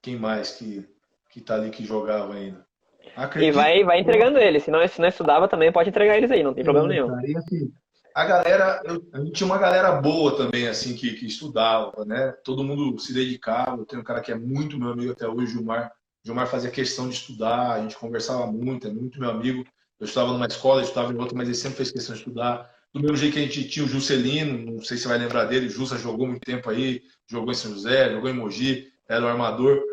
Quem mais que tá ali que jogava ainda? E Acredito. vai entregando eles, se não estudava também pode entregar eles aí, não tem problema nenhum. Cara, e assim, a galera, a gente tinha uma galera boa também, assim, que estudava, né? Todo mundo se dedicava. Eu tenho um cara que é muito meu amigo até hoje, Gilmar. Gilmar fazia questão de estudar, a gente conversava muito, é muito meu amigo. Eu estava numa escola, eu estava em outra, mas ele sempre fez questão de estudar. Do mesmo jeito que a gente tinha o Juscelino, não sei se você vai lembrar dele, o Jussa jogou muito tempo aí, jogou em São José, jogou em Mogi, era o armador.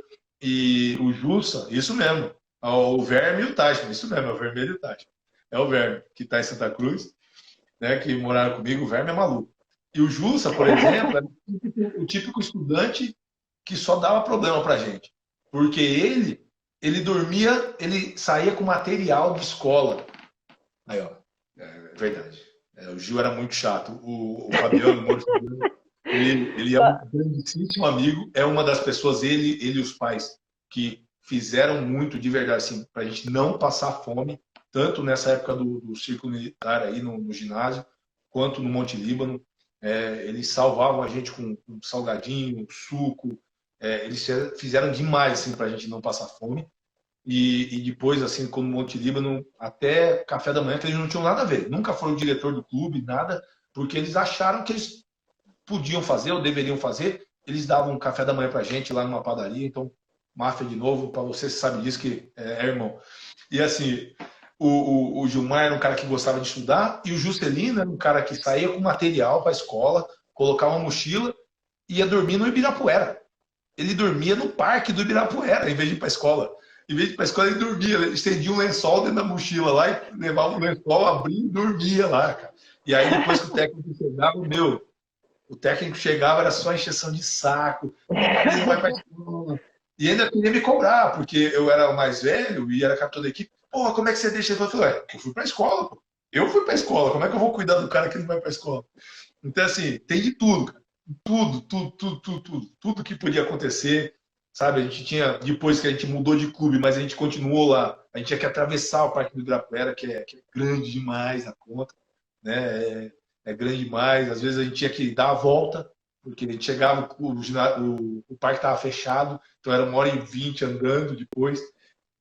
E o Jussa, isso mesmo, o Verme e o Tachman, isso mesmo, é o Vermelho e o Tachman. É o Verme, que está em Santa Cruz, né, que moraram comigo, o Verme é maluco. E o Jussa, por exemplo, é o típico estudante que só dava problema pra gente. Porque ele dormia, ele saía com material de escola. Aí, ó, é verdade. O Gil era muito chato. O Fabiano, o Moro Fabiano, ele é um Tá. grandíssimo amigo, é uma das pessoas, ele e os pais, que fizeram muito de verdade, assim, pra gente não passar fome, tanto nessa época do círculo militar aí no ginásio, quanto no Monte Líbano. Eles salvavam a gente com salgadinho, suco. Eles fizeram demais assim, para a gente não passar fome. E depois, assim, como Monte Líbano, até café da manhã, que eles não tinham nada a ver. Nunca foi o diretor do clube, nada, porque eles acharam que eles podiam fazer ou deveriam fazer. Eles davam um café da manhã para a gente lá numa padaria. Então, máfia de novo, para você sabe disso que é irmão. E assim, o Gilmar era um cara que gostava de estudar e o Juscelino era um cara que saía com material para a escola, colocava uma mochila e ia dormir no Ibirapuera. Ele dormia no parque do Ibirapuera, em vez de ir para a escola. Em vez de ir para a escola, ele dormia. Ele estendia um lençol dentro da mochila lá e levava o lençol, abria e dormia lá, cara. E aí, depois que o técnico chegava, o técnico chegava, era só encheção de saco. Por que não vai para a escola? E ainda queria me cobrar, porque eu era o mais velho e era capitão da equipe. Pô, como é que você deixa? Eu falei, eu fui pra escola, pô. Eu fui pra escola, como é que eu vou cuidar do cara que não vai pra escola? Então, assim, tem de tudo, cara. Tudo que podia acontecer, sabe? A gente tinha, depois que a gente mudou de clube, mas a gente continuou lá, a gente tinha que atravessar o Parque do Ibirapuera, que é grande demais a conta, né? É grande demais, às vezes a gente tinha que dar a volta, porque a gente chegava, o parque estava fechado, então era 1h20 andando depois.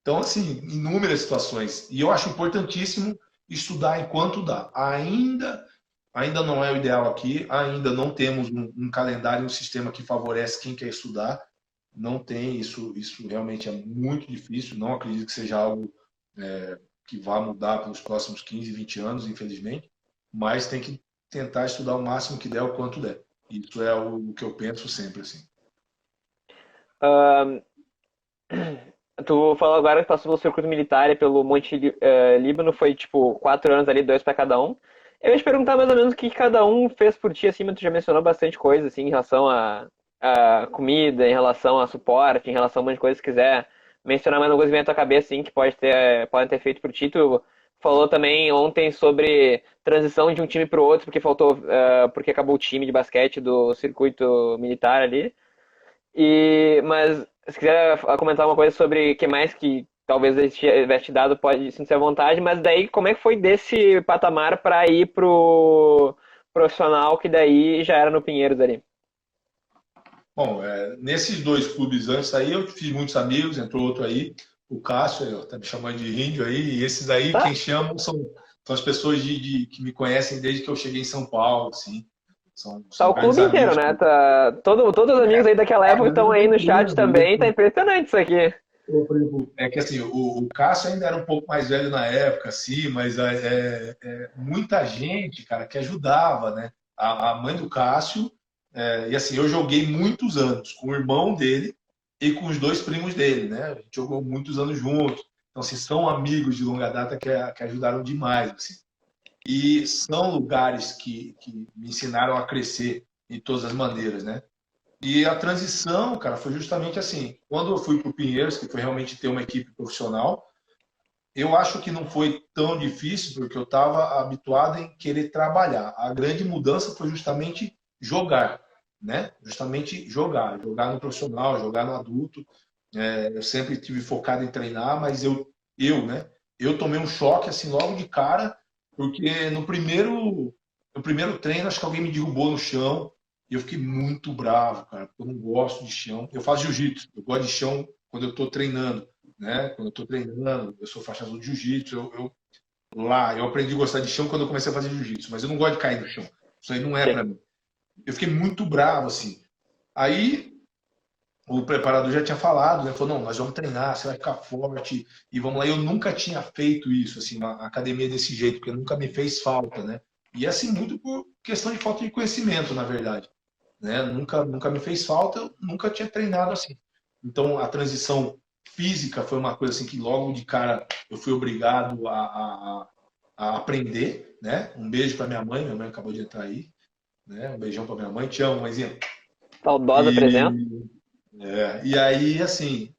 Então, assim, inúmeras situações. E eu acho importantíssimo estudar enquanto dá. Ainda não é o ideal aqui, ainda não temos um calendário, um sistema que favorece quem quer estudar. Não tem isso realmente é muito difícil. Não acredito que seja algo que vá mudar pelos próximos 15, 20 anos, infelizmente. Mas tem que tentar estudar o máximo que der, o quanto der. Isso é o que eu penso sempre, assim. Ahn, Tu falou agora que passou pelo circuito militar e pelo Monte Líbano, foi tipo 4 anos ali, 2 pra cada um. Eu ia te perguntar mais ou menos o que cada um fez por ti, assim, mas tu já mencionou bastante coisa, assim, em relação a comida, em relação a suporte, em relação a um monte de coisa. Se quiser mencionar mais alguma coisa que vem à tua cabeça, assim, que podem ter feito por ti. Tu falou também ontem sobre transição de um time pro outro, porque acabou o time de basquete do circuito militar ali. Mas se quiser comentar uma coisa sobre o que mais que talvez ele tivesse te dado, pode sentir à vontade, mas daí como é que foi desse patamar para ir pro profissional, que daí já era no Pinheiros ali? Bom, nesses dois clubes antes aí, eu fiz muitos amigos, entrou outro aí, o Cássio, tá me chamando de índio aí, e esses aí, Tá, quem chamam são as pessoas que me conhecem desde que eu cheguei em São Paulo, assim. tá São o grandes clube inteiro, amigos. né? Todos os amigos aí daquela época estão aí no chat também, tá impressionante isso aqui. É que assim, o Cássio ainda era um pouco mais velho na época, assim, mas muita gente, cara, que ajudava, né? A mãe do Cássio, e assim, eu joguei muitos anos com o irmão dele e com os dois primos dele, né? A gente jogou muitos anos juntos. Então, assim, são amigos de longa data que ajudaram demais, assim. E são lugares que me ensinaram a crescer de todas as maneiras, né? E a transição, cara, foi justamente assim. Quando eu fui para o Pinheiros, que foi realmente ter uma equipe profissional, eu acho que não foi tão difícil, porque eu estava habituado em querer trabalhar. A grande mudança foi justamente jogar, né? Justamente jogar no profissional, jogar no adulto. Eu sempre tive focado em treinar, mas né? Eu tomei um choque assim logo de cara, porque no primeiro treino acho que alguém me derrubou no chão e eu fiquei muito bravo, cara, porque eu não gosto de chão. Eu faço jiu-jitsu, eu gosto de chão quando eu estou treinando, né? Quando eu estou treinando, eu sou faixa azul de jiu-jitsu, eu aprendi a gostar de chão quando eu comecei a fazer jiu-jitsu, mas eu não gosto de cair no chão. Isso aí não é Sim. para mim. Eu fiquei muito bravo assim. Aí o preparador já tinha falado, né? Falou, não, nós vamos treinar, você vai ficar forte e vamos lá. Eu nunca tinha feito isso, assim, uma academia desse jeito, porque nunca me fez falta, né? E assim, muito por questão de falta de conhecimento, na verdade, né? Nunca me fez falta, eu nunca tinha treinado assim. Então, a transição física foi uma coisa assim que logo de cara eu fui obrigado a aprender, né? Um beijo para minha mãe acabou de entrar aí, né? Um beijão para minha mãe, te amo, mãezinha. Saudosa presença. E e aí, assim,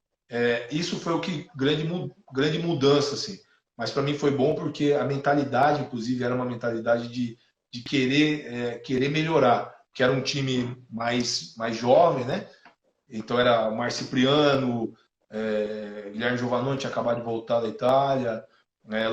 isso foi o que grande mudança, assim. Mas para mim foi bom porque a mentalidade, inclusive, era uma mentalidade de querer melhorar, que era um time mais jovem, né? Então era o Mar Cipriano, Guilherme Giovannone tinha acabado de voltar da Itália,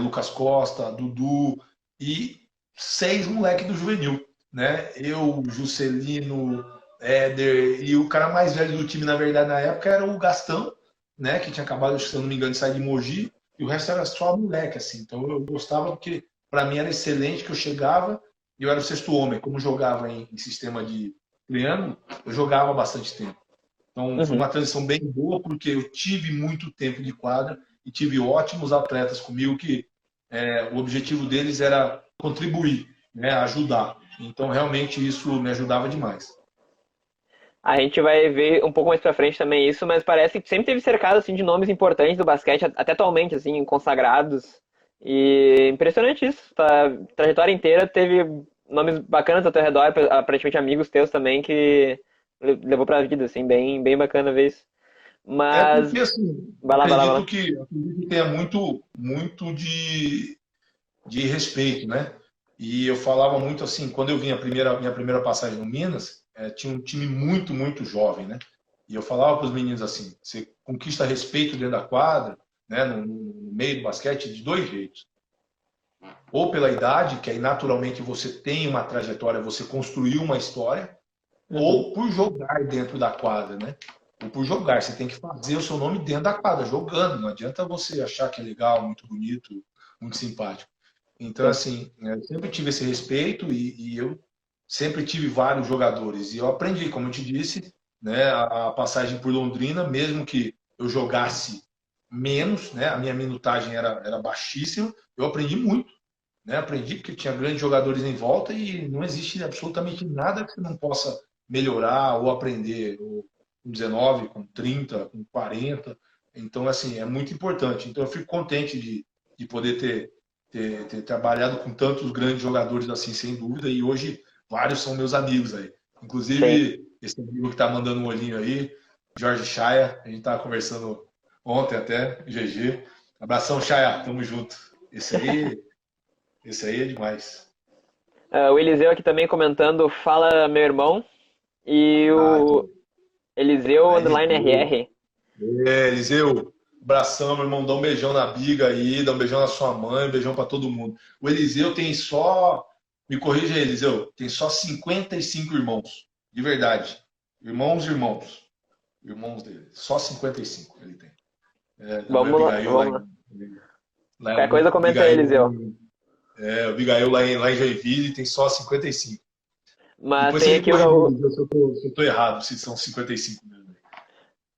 Lucas Costa, Dudu e 6 moleques do juvenil, né? Eu, Juscelino, Éder, e o cara mais velho do time, na verdade, na época era o Gastão, né? Que tinha acabado, se eu não me engano, de sair de Mogi, e o resto era só moleque, assim. Então eu gostava porque, para mim, era excelente que eu chegava e eu era o sexto homem. Como jogava em sistema de triângulo, eu jogava bastante tempo. Então, foi Uhum. uma transição bem boa, porque eu tive muito tempo de quadra e tive ótimos atletas comigo que o objetivo deles era contribuir, né, ajudar. Então, realmente, isso me ajudava demais. A gente vai ver um pouco mais pra frente também isso, mas parece que sempre teve cercado assim de nomes importantes do basquete, até atualmente assim, consagrados. E impressionante isso. Tá, trajetória inteira teve nomes bacanas ao teu redor, aparentemente amigos teus também que levou pra vida assim, bem bem bacana ver isso. É Mas, porque, assim, vai lá, vai lá, vai lá. acredito que tenha muito de respeito, né? E eu falava muito assim, quando eu vim minha primeira passagem no Minas, tinha um time muito jovem, né? E eu falava para os meninos assim, você conquista respeito dentro da quadra, né, no meio do basquete, de dois jeitos. Ou pela idade, que aí naturalmente você tem uma trajetória, você construiu uma história, Uhum. ou por jogar dentro da quadra, né? Ou por jogar, você tem que fazer o seu nome dentro da quadra, jogando. Não adianta você achar que é legal, muito bonito, muito simpático. Então, Sim. assim, eu sempre tive esse respeito e eu sempre tive vários jogadores. E eu aprendi, como eu te disse, né, a passagem por Londrina, mesmo que eu jogasse menos, né, a minha minutagem era baixíssima, eu aprendi muito. Né? Aprendi porque tinha grandes jogadores em volta e não existe absolutamente nada que você não possa melhorar ou aprender com 19, com 30, com 40. Então, assim, é muito importante. Então, eu fico contente de poder ter trabalhado com tantos grandes jogadores assim, sem dúvida, e hoje vários são meus amigos aí. Sim. Inclusive, esse amigo que está mandando um olhinho aí, Jorge Chaya, a gente estava conversando ontem até, GG. Abração, Chaya, tamo junto. Esse aí é demais. O Eliseu aqui também comentando, fala meu irmão. E Ah, o Eliseu a underline Eliseu. RR. Eliseu, abração, meu irmão. Dá um beijão na biga aí, dá um beijão na sua mãe, um beijão pra todo mundo. O Eliseu tem só. Me corrija aí, Eliseu. Tem só 55 irmãos. De verdade. Irmãos. Irmãos dele. Só 55 ele tem. Da mãe Vamos lá, Abigail vamos lá. lá Qualquer coisa comenta aí, Abigail, Eliseu. o Abigail lá em Joinville tem só 55. Mas Depois tem você me aqui corrige, Eliseu, se eu tô errado, se são 55 mesmo.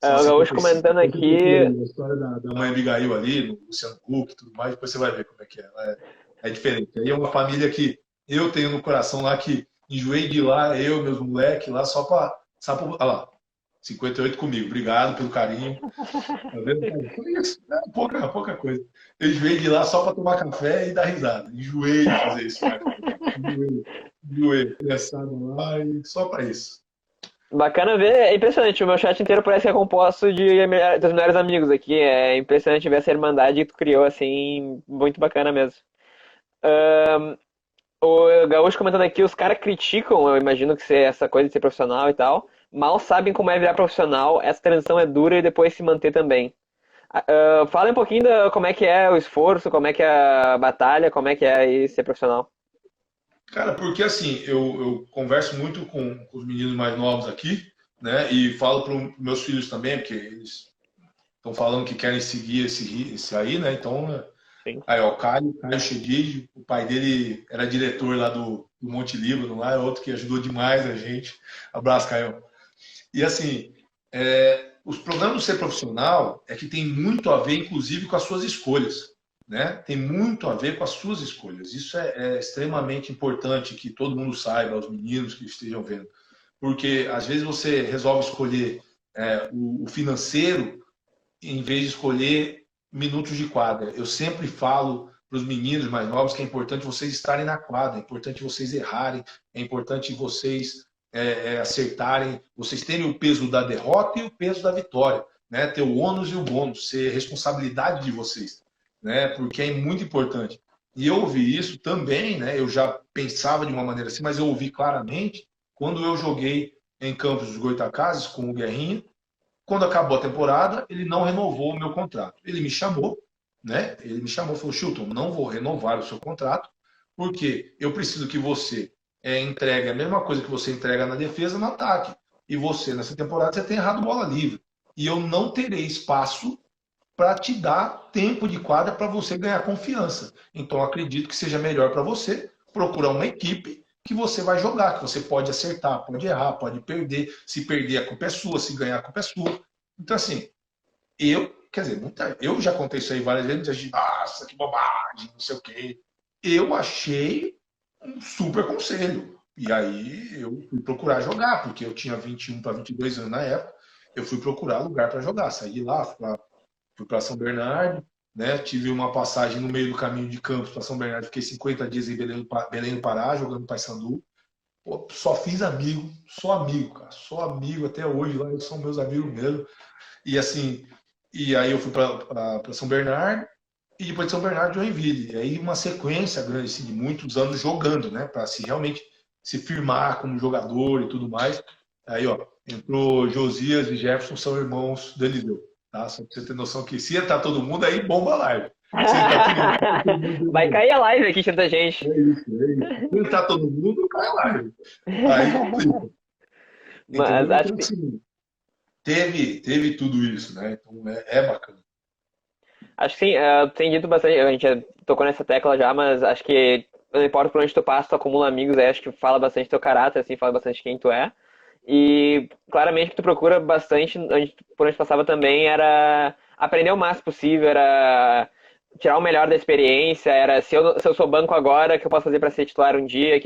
Só o Gaúcho 55. comentando Depois você procura aqui. aí a história da mãe Abigail ali, no Luciano Huck e tudo mais, depois você vai ver como é que é. É diferente. Aí é uma família que eu tenho no coração lá, que enjoei de ir lá, eu, meus moleques lá, olha lá, 58 comigo. Obrigado pelo carinho. Tá vendo? Só isso. É pouca coisa. Eu enjoei de ir lá só para tomar café e dar risada. Enjoei de fazer isso, cara. Enjoei. Criançada lá e só para isso. Bacana ver, é impressionante, o meu chat inteiro parece que é composto dos melhores amigos aqui. É impressionante ver essa irmandade que tu criou, assim, muito bacana mesmo. O Gaúcho comentando aqui, os caras criticam, eu imagino que essa coisa de ser profissional e tal, mal sabem como é virar profissional, essa transição é dura e depois se manter também. Fala um pouquinho como é que é o esforço, como é que é a batalha, como é que é aí ser profissional. Cara, porque assim, eu converso muito com os meninos mais novos aqui, né? E falo para os meus filhos também, porque eles estão falando que querem seguir esse aí, né? Então, Sim. aí, ó, Caio Chedid, o pai dele era diretor lá do Monte Líbano, lá é outro que ajudou demais a gente. Abraço, Caio. E assim, os problemas de ser profissional é que tem muito a ver, inclusive, com as suas escolhas, né? Tem muito a ver com as suas escolhas. Isso é extremamente importante que todo mundo saiba, os meninos que estejam vendo. Porque às vezes você resolve escolher o financeiro em vez de escolher minutos de quadra. Eu sempre falo para os meninos mais novos que é importante vocês estarem na quadra, é importante vocês errarem, é importante vocês acertarem, vocês terem o peso da derrota e o peso da vitória, né? Ter o ônus e o bônus, ser responsabilidade de vocês, né? Porque é muito importante. E eu ouvi isso também, né? Eu já pensava de uma maneira assim, mas eu ouvi claramente quando eu joguei em Campos dos Goytacazes com o Guerrinha. Quando acabou a temporada, ele não renovou o meu contrato. Ele me chamou, né? Ele me chamou e falou: Chilton, não vou renovar o seu contrato, porque eu preciso que você entregue a mesma coisa que você entrega na defesa no ataque. E você, nessa temporada, você tem errado bola livre. E eu não terei espaço para te dar tempo de quadra para você ganhar confiança. Então, acredito que seja melhor para você procurar uma equipe que você vai jogar, que você pode acertar, pode errar, pode perder. Se perder, a culpa é sua, se ganhar, a culpa é sua. Então, assim, quer dizer, eu já contei isso aí várias vezes, a gente, nossa, que bobagem, não sei o quê. Eu achei um super conselho. E aí eu fui procurar jogar, porque eu tinha 21 para 22 anos na época. Eu fui procurar lugar para jogar. Saí de lá, fui para São Bernardo, né? Tive uma passagem no meio do caminho de Campos para São Bernardo. Fiquei 50 dias em Belém do Pará, jogando Paysandu. Pô, só fiz amigo, só amigo, cara. Só amigo até hoje lá, eles são meus amigos mesmo. E assim, e aí eu fui para São Bernardo e depois de São Bernardo, Joinville. E aí uma sequência grande assim, de muitos anos jogando, né? Para se realmente se firmar como jogador e tudo mais. Aí, ó, entrou Josias e Jefferson, são irmãos do Eliseu. Tá? Só pra você ter noção que se entrar todo mundo, aí bomba a live. Se entrar todo Vai mundo, cair a live aqui, tanta gente. é isso, é isso. Se entrar todo mundo, cai a live. Aí complica. Mas Entendeu? acho Então, que assim, teve tudo isso, né? Então é bacana. Acho que sim, tem dito bastante, a gente já tocou nessa tecla já, mas acho que não importa por onde tu passa, tu acumula amigos, aí acho que fala bastante teu caráter, assim, fala bastante quem tu é. E claramente o que tu procura bastante, por onde tu passava também, era aprender o máximo possível, era tirar o melhor da experiência, era se eu sou banco agora, o que eu posso fazer para ser titular um dia,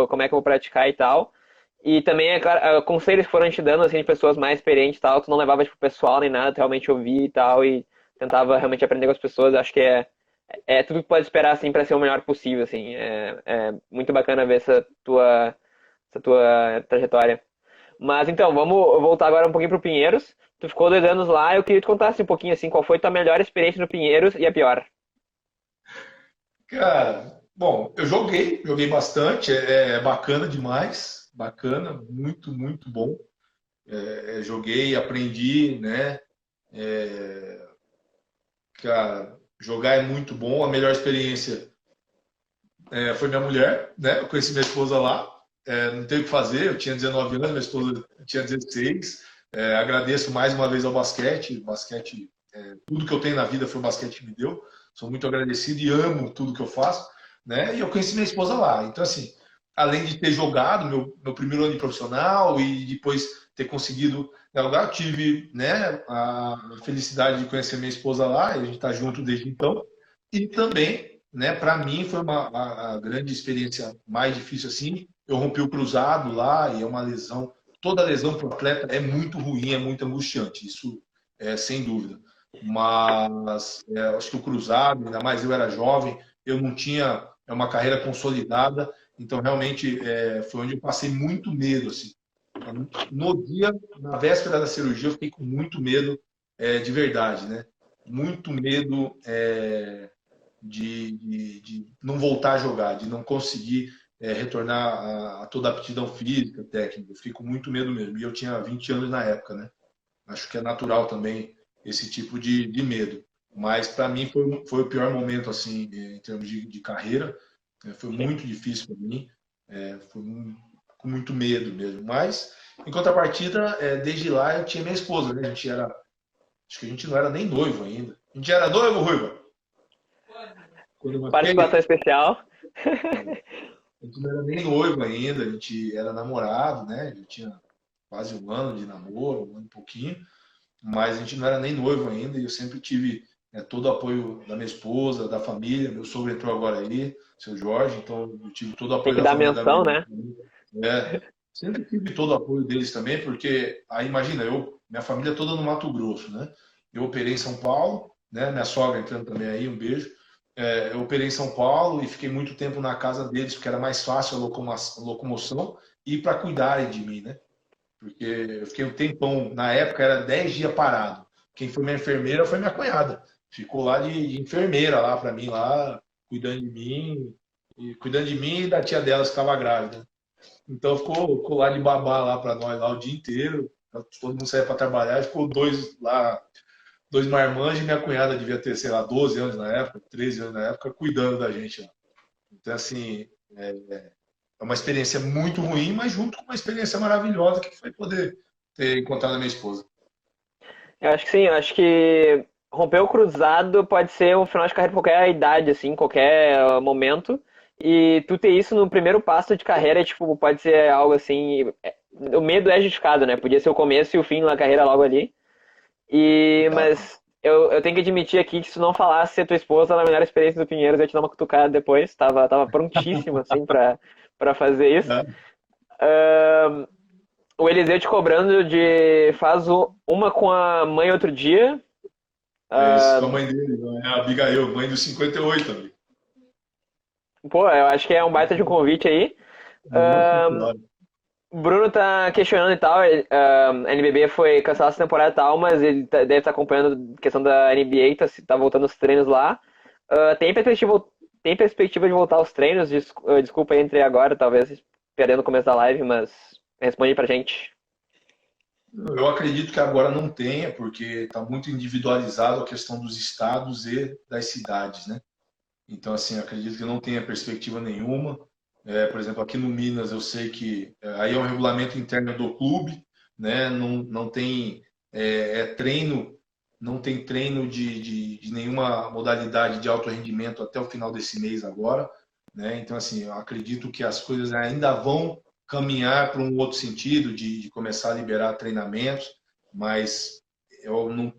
como é que eu vou praticar e tal. E também, é claro, conselhos que foram te dando, assim, de pessoas mais experientes e tal, tu não levava, tipo, pessoal nem nada, tu realmente ouvia e tal, e tentava realmente aprender com as pessoas. Acho que é tudo que pode esperar, assim, para ser o melhor possível, assim. É muito bacana ver essa tua trajetória. Mas então, vamos voltar agora um pouquinho pro Pinheiros. Tu ficou 2 anos lá, eu queria que tu contasse um pouquinho, assim, qual foi tua melhor experiência no Pinheiros e a pior. Cara, bom, eu joguei bastante, é bacana demais, bacana, muito, muito bom. Joguei, aprendi, né? Cara, jogar é muito bom. A melhor experiência foi minha mulher, né? Eu conheci minha esposa lá, não tem o que fazer, eu tinha 19 anos, minha esposa tinha 16. Agradeço mais uma vez ao basquete. Basquete, tudo que eu tenho na vida foi o basquete que me deu. Sou muito agradecido e amo tudo que eu faço, né? E eu conheci minha esposa lá. Então, assim, além de ter jogado meu primeiro ano de profissional e depois ter conseguido lugar, eu tive, né, a felicidade de conhecer minha esposa lá e a gente está junto desde então. E também, né, para mim foi a grande experiência mais difícil assim. Eu rompi o cruzado lá e é uma lesão. Toda lesão para o atleta é muito ruim, é muito angustiante, isso é sem dúvida. Mas acho que o cruzado, ainda mais eu era jovem, eu não tinha uma carreira consolidada, então realmente foi onde eu passei muito medo assim. No dia, na véspera da cirurgia, eu fiquei com muito medo de verdade, né? Muito medo de não voltar a jogar, de não conseguir retornar a toda a aptidão física, técnica. Eu fiquei com muito medo mesmo. E eu tinha 20 anos na época, né? Acho que é natural também esse tipo de medo. Mas para mim foi o pior momento, assim, em termos de carreira. Foi Sim. muito difícil para mim. Foi com muito medo mesmo. Mas, em contrapartida, desde lá eu tinha minha esposa, né? Acho que a gente não era nem noivo ainda. A gente era noivo, Ruiva? Quando eu Participação marquei, especial. a gente não era nem noivo ainda, a gente era namorado, né? Eu tinha quase um ano de namoro, um ano e pouquinho, mas a gente não era nem noivo ainda e eu sempre tive todo o apoio da minha esposa, da família. Meu sogro entrou agora aí, seu Jorge, então eu tive todo o Tem apoio que da dar família da minha menção, irmã. né? Sempre tive todo o apoio deles também, porque aí imagina, minha família toda no Mato Grosso, né? Eu operei em São Paulo, né? Minha sogra entrando também aí, um beijo. Eu operei em São Paulo e fiquei muito tempo na casa deles, porque era mais fácil a locomoção e para cuidarem de mim, né? Porque eu fiquei um tempão, na época era 10 dias parado. Quem foi minha enfermeira foi minha cunhada. Ficou lá de enfermeira lá para mim, lá, cuidando de mim e da tia dela que estava grávida. Então ficou lá de babá lá para nós lá o dia inteiro. Todo mundo saía para trabalhar, ficou dois marmanjos e minha cunhada devia ter, sei lá, 12 anos na época, 13 anos na época, cuidando da gente lá. Então, assim, é uma experiência muito ruim, mas junto com uma experiência maravilhosa que foi poder ter encontrado a minha esposa. Eu acho que sim, eu acho que romper o cruzado pode ser um final de carreira pra qualquer idade, assim, qualquer momento. E tu ter isso no primeiro passo de carreira, tipo, pode ser algo assim. O medo é justificado, né? Podia ser o começo e o fim da carreira logo ali. Exato. Mas eu tenho que admitir aqui que se tu não falasse a tua esposa na melhor experiência do Pinheiros, eu ia te dar uma cutucada depois. Tava prontíssimo, assim, pra fazer isso. É, O Eliseu te cobrando de uma com a mãe outro dia. é isso, com a mãe dele, né? A Abigail, mãe dos 58 ali. Pô, eu acho que é um baita de um convite aí. Nossa senhora. O Bruno tá questionando e tal, a NBB foi cancelada essa temporada e tal, mas ele deve estar acompanhando a questão da NBA, tá voltando os treinos lá. Tem perspectiva de voltar aos treinos? Desculpa aí, entrei agora, talvez perdendo o começo da live, mas responde pra gente. Eu acredito que agora não tenha, porque está muito individualizado a questão dos estados e das cidades, né? Então, assim, acredito que não tenha perspectiva nenhuma. Por exemplo, aqui no Minas, eu sei que aí é um regulamento interno do clube, né? Não tem treino, não tem treino de nenhuma modalidade de alto rendimento até o final desse mês agora, né? Então, assim, eu acredito que as coisas ainda vão caminhar para um outro sentido de começar a liberar treinamentos, mas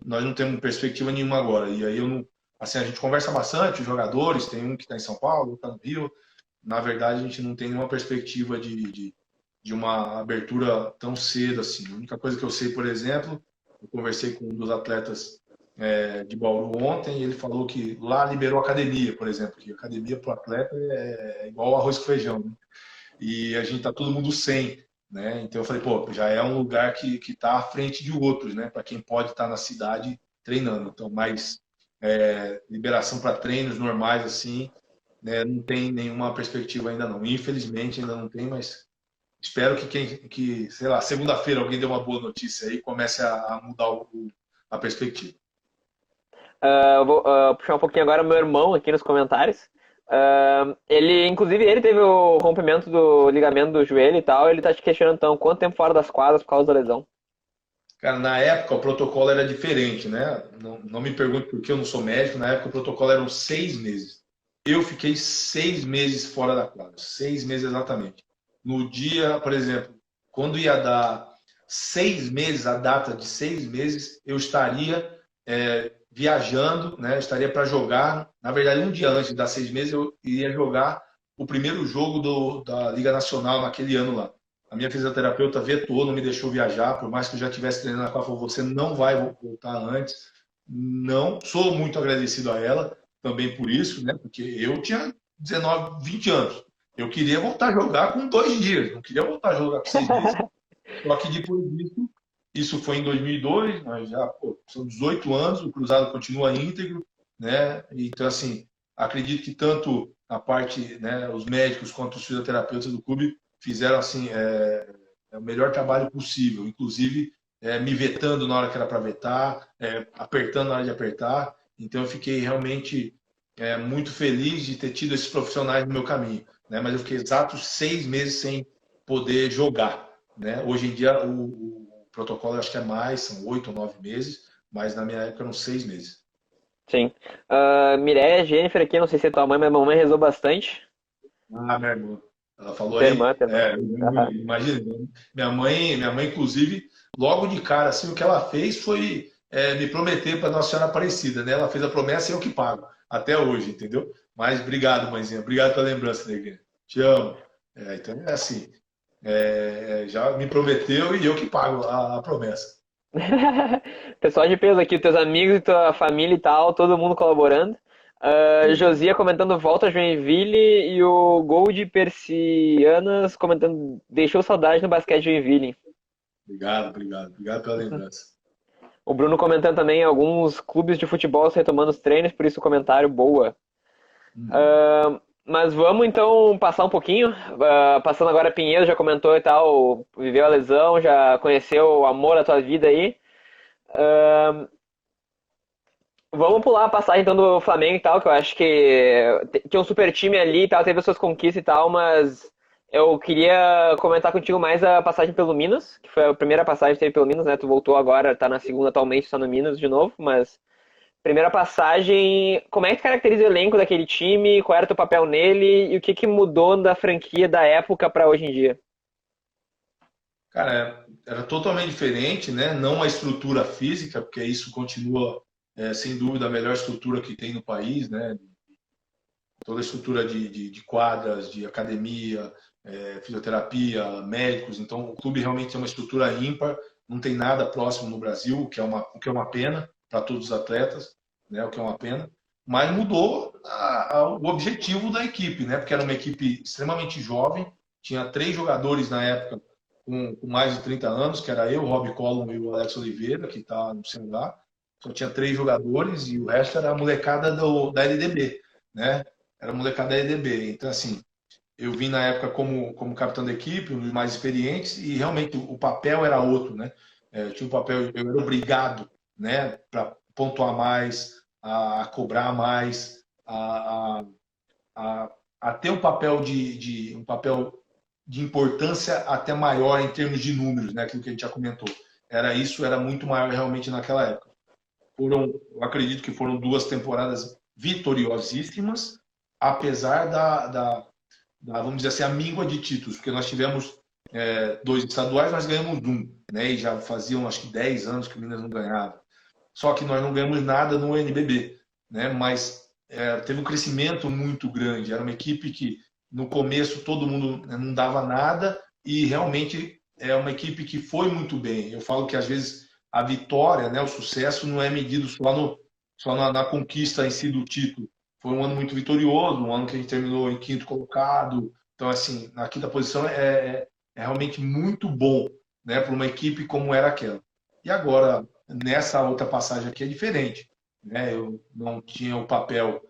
nós não temos perspectiva nenhuma agora. E aí eu não, assim, a gente conversa bastante, os jogadores, tem um que está em São Paulo, outro está no Rio. Na verdade, a gente não tem nenhuma perspectiva de uma abertura tão cedo assim. A única coisa que eu sei, por exemplo, eu conversei com um dos atletas de Bauru ontem e ele falou que lá liberou academia, por exemplo, que academia para o atleta é igual arroz com feijão, né? E a gente está todo mundo sem, né? Então eu falei, pô, já é um lugar que está à frente de outros, né? Para quem pode estar na cidade treinando. Então, mais liberação para treinos normais assim, né? Não tem nenhuma perspectiva ainda não. Infelizmente ainda não tem, mas espero que sei lá, segunda-feira alguém dê uma boa notícia aí e comece a mudar a perspectiva. Eu vou puxar um pouquinho agora meu irmão aqui nos comentários. Inclusive, ele teve o rompimento do ligamento do joelho e tal. Ele tá te questionando, então, quanto tempo fora das quadras por causa da lesão? Cara, na época o protocolo era diferente, né? Não me pergunte por que eu não sou médico. Na época o protocolo eram 6 meses. Eu fiquei 6 meses fora da quadra, 6 meses exatamente. No dia, por exemplo, quando ia dar 6 meses, a data de 6 meses, eu estaria viajando, né? Eu estaria para jogar. Na verdade, um dia antes de dar 6 meses, eu iria jogar o primeiro jogo da Liga Nacional naquele ano lá. A minha fisioterapeuta vetou, não me deixou viajar, por mais que eu já estivesse treinando na qual falou, você não vai voltar antes. Não, sou muito agradecido a ela também por isso, né? Porque eu tinha 19, 20 anos. Eu queria voltar a jogar com 2 dias, não queria voltar a jogar com 6 meses. Só que depois disso, isso foi em 2002, mas já são 18 anos, o Cruzado continua íntegro, né? Então, assim, acredito que tanto a parte, né, os médicos quanto os fisioterapeutas do clube fizeram assim o melhor trabalho possível, inclusive me vetando na hora que era para vetar, apertando na hora de apertar. Então eu fiquei realmente muito feliz de ter tido esses profissionais no meu caminho, né? Mas eu fiquei exatos 6 meses sem poder jogar, né? Hoje em dia o protocolo acho que é mais, são 8 ou 9 meses, mas na minha época eram 6 meses. Sim. Mireia, Jennifer aqui, não sei se é tua mãe, mas minha mamãe rezou bastante. Ah, minha irmã. Ela falou Tua aí, irmã também. imagina, minha mãe, inclusive, logo de cara, assim, o que ela fez foi me prometer para Nossa Senhora Aparecida, né? Ela fez a promessa e eu que pago, até hoje, entendeu? Mas obrigado, mãezinha, obrigado pela lembrança, neguinha. Te amo. Então é assim, já me prometeu e eu que pago a promessa. Pessoal de peso aqui, teus amigos e tua família e tal, todo mundo colaborando. Josia comentando volta a Joinville e o Gold Persianas comentando deixou saudade no basquete de Joinville. Obrigado pela lembrança. O Bruno comentando também alguns clubes de futebol retomando os treinos, por isso o comentário boa. Mas vamos então passar um pouquinho. Passando agora, Pinheiro já comentou e tal, viveu a lesão, já conheceu o amor da tua vida aí. Vamos pular a passagem então do Flamengo e tal, que eu acho que tinha um super time ali e tal, teve as suas conquistas e tal, mas eu queria comentar contigo mais a passagem pelo Minas, que foi a primeira passagem que teve pelo Minas, né? Tu voltou agora, tá na segunda atualmente, tá no Minas de novo, mas primeira passagem, como é que tu caracteriza o elenco daquele time, qual era o teu papel nele e o que mudou da franquia da época pra hoje em dia? Cara, era totalmente diferente, né? Não a estrutura física, porque isso continua, sem dúvida, a melhor estrutura que tem no país, né? Toda a estrutura de quadras, de academia, fisioterapia, médicos. Então, o clube realmente tem uma estrutura ímpar, não tem nada próximo no Brasil, o que é uma pena para todos os atletas, né? O que é uma pena. Mas mudou o objetivo da equipe, né? Porque era uma equipe extremamente jovem, tinha 3 jogadores na época com mais de 30 anos, que era eu, o Rob Collum e o Alex Oliveira, que está no seu lugar. Só tinha 3 jogadores e o resto era a molecada da LDB, né? Era a molecada da LDB. Então, assim, eu vim na época como capitão da equipe, um dos mais experientes, e realmente o papel era outro, né? Eu tinha um papel, eu era obrigado, né, para pontuar mais, a cobrar mais, a ter um papel um papel de importância até maior em termos de números, né? Aquilo que a gente já comentou. Era muito maior realmente naquela época. Eu acredito que foram 2 temporadas vitoriosíssimas, apesar vamos dizer assim, a míngua de títulos, porque nós tivemos 2 estaduais, nós ganhamos um, né? E já faziam acho que 10 anos que o Minas não ganhava. Só que nós não ganhamos nada no NBB, né? Mas teve um crescimento muito grande. Era uma equipe que no começo todo mundo não dava nada e realmente é uma equipe que foi muito bem. Eu falo que às vezes a vitória, né, o sucesso não é medido só na conquista em si do título. Foi um ano muito vitorioso, um ano que a gente terminou em quinto colocado. Então, assim, na quinta posição é realmente muito bom, né, para uma equipe como era aquela. E agora, nessa outra passagem aqui é diferente, né? Eu não tinha o papel,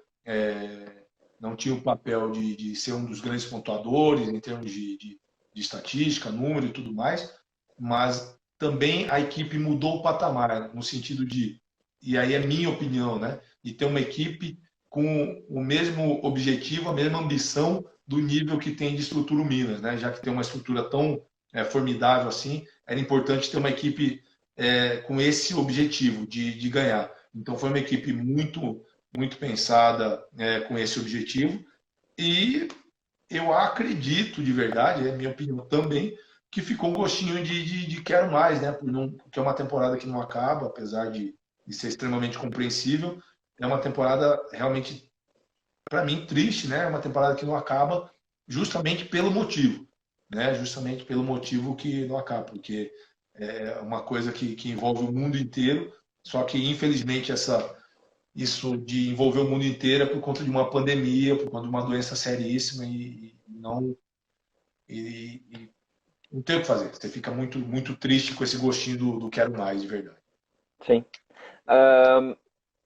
não tinha o papel de ser um dos grandes pontuadores em termos de estatística, número e tudo mais, mas também a equipe mudou o patamar, no sentido e aí é minha opinião, né? De ter uma equipe com o mesmo objetivo, a mesma ambição do nível que tem de estrutura o Minas, né? Já que tem uma estrutura tão formidável assim, era importante ter uma equipe com esse objetivo de ganhar. Então foi uma equipe muito, muito pensada com esse objetivo e eu acredito de verdade, é minha opinião também, que ficou um gostinho de quero mais, né? Porque é uma temporada que não acaba, apesar de ser extremamente compreensível, é uma temporada realmente, para mim, triste, né? É uma temporada que não acaba justamente pelo motivo, né? Justamente pelo motivo que não acaba, porque é uma coisa que envolve o mundo inteiro, só que infelizmente isso de envolver o mundo inteiro é por conta de uma pandemia, por conta de uma doença seríssima e não tem o que fazer. Você fica muito, muito triste com esse gostinho do quero mais, de verdade. Sim.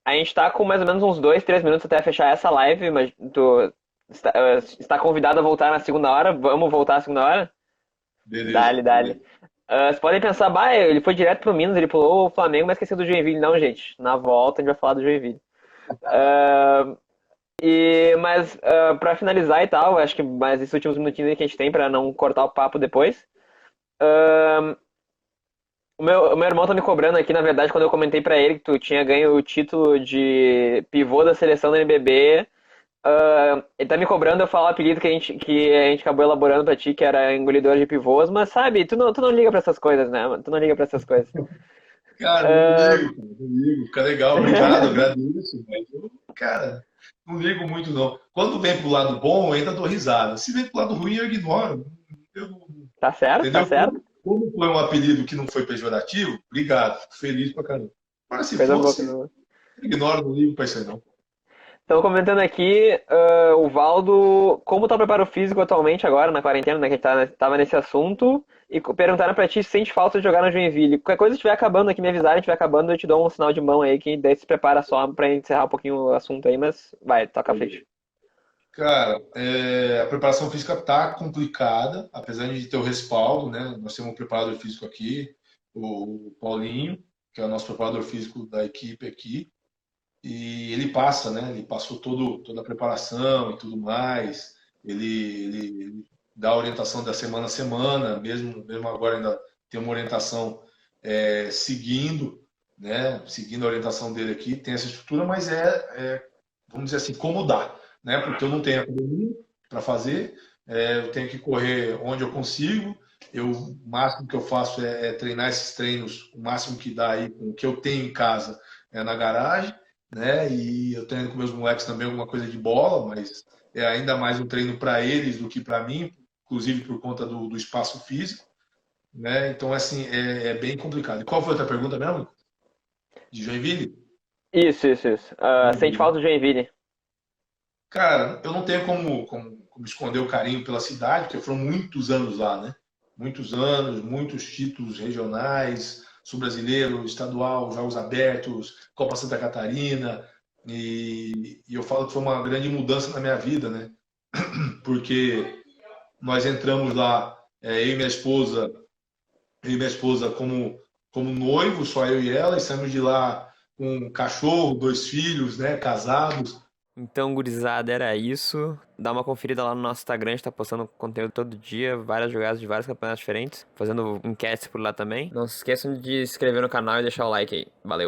A gente tá com mais ou menos uns 2, 3 minutos até fechar essa live, mas tu está convidado a voltar na segunda hora. Vamos voltar na segunda hora? Beleza. Dale, dale. Vocês podem pensar, bah, ele foi direto pro Minas, ele pulou o Flamengo, mas esqueceu do Joinville. Não, gente. Na volta a gente vai falar do Joinville. Mas pra finalizar e tal, acho que mais esses últimos minutinhos aí que a gente tem pra não cortar o papo depois. O meu irmão tá me cobrando aqui, na verdade, quando eu comentei pra ele que tu tinha ganho o título de pivô da seleção da NBB. Ele tá me cobrando eu falar o apelido que a gente acabou elaborando pra ti, que era engolidor de pivôs, mas sabe, tu não liga pra essas coisas, né? Tu não liga pra essas coisas. Cara, não ligo, cara, não ligo. Fica legal, obrigado, agradeço. Mas eu, cara, não ligo muito, não. Quando vem pro lado bom, eu ainda dou risada. Se vem pro lado ruim, eu ignoro. Eu, Tá certo, tá entendeu? certo. Como foi um apelido que não foi pejorativo, obrigado, fico feliz pra caramba. Agora, se Coisa boa. fosse, eu ignoro, não ligo pra isso aí, não. Estão comentando aqui, o Valdo, como tá o preparo físico atualmente agora, na quarentena, né, que a gente tava nesse assunto, e perguntaram pra ti se sente falta de jogar no Joinville. Qualquer coisa que estiver acabando aqui, me avisarem, estiver acabando, eu te dou um sinal de mão aí, que daí se prepara só pra encerrar um pouquinho o assunto aí, mas vai, toca a ficha. Cara, a preparação física tá complicada, apesar de ter o respaldo, né? Nós temos um preparador físico aqui, o Paulinho, que é o nosso preparador físico da equipe aqui. E ele passa, né? Ele passou toda a preparação e tudo mais. Ele dá a orientação da semana a semana, mesmo agora ainda tem uma orientação seguindo, né? Seguindo a orientação dele aqui, tem essa estrutura, mas vamos dizer assim, como dá, né? Porque eu não tenho academia para fazer, eu tenho que correr onde eu consigo. O máximo que eu faço é treinar esses treinos, o máximo que dá aí com o que eu tenho em casa na garagem, né? E eu treino com meus moleques também alguma coisa de bola, mas é ainda mais um treino para eles do que para mim, inclusive por conta do espaço físico, né? Então, assim, é bem complicado. E qual foi a outra pergunta mesmo? De Joinville? Isso. Sente falta do Joinville. Cara, eu não tenho como esconder o carinho pela cidade, porque foram muitos anos lá, né? Muitos anos, muitos títulos regionais, sul-brasileiro, estadual, Jogos Abertos, Copa Santa Catarina, e eu falo que foi uma grande mudança na minha vida, né? Porque nós entramos lá, eu e minha esposa como noivo, só eu e ela, e saímos de lá com um cachorro, 2 filhos, né, casados. Então, gurizada, era isso. Dá uma conferida lá no nosso Instagram, a gente tá postando conteúdo todo dia, várias jogadas de vários campeonatos diferentes, fazendo enquetes por lá também. Não se esqueçam de se inscrever no canal e deixar o like aí. Valeu!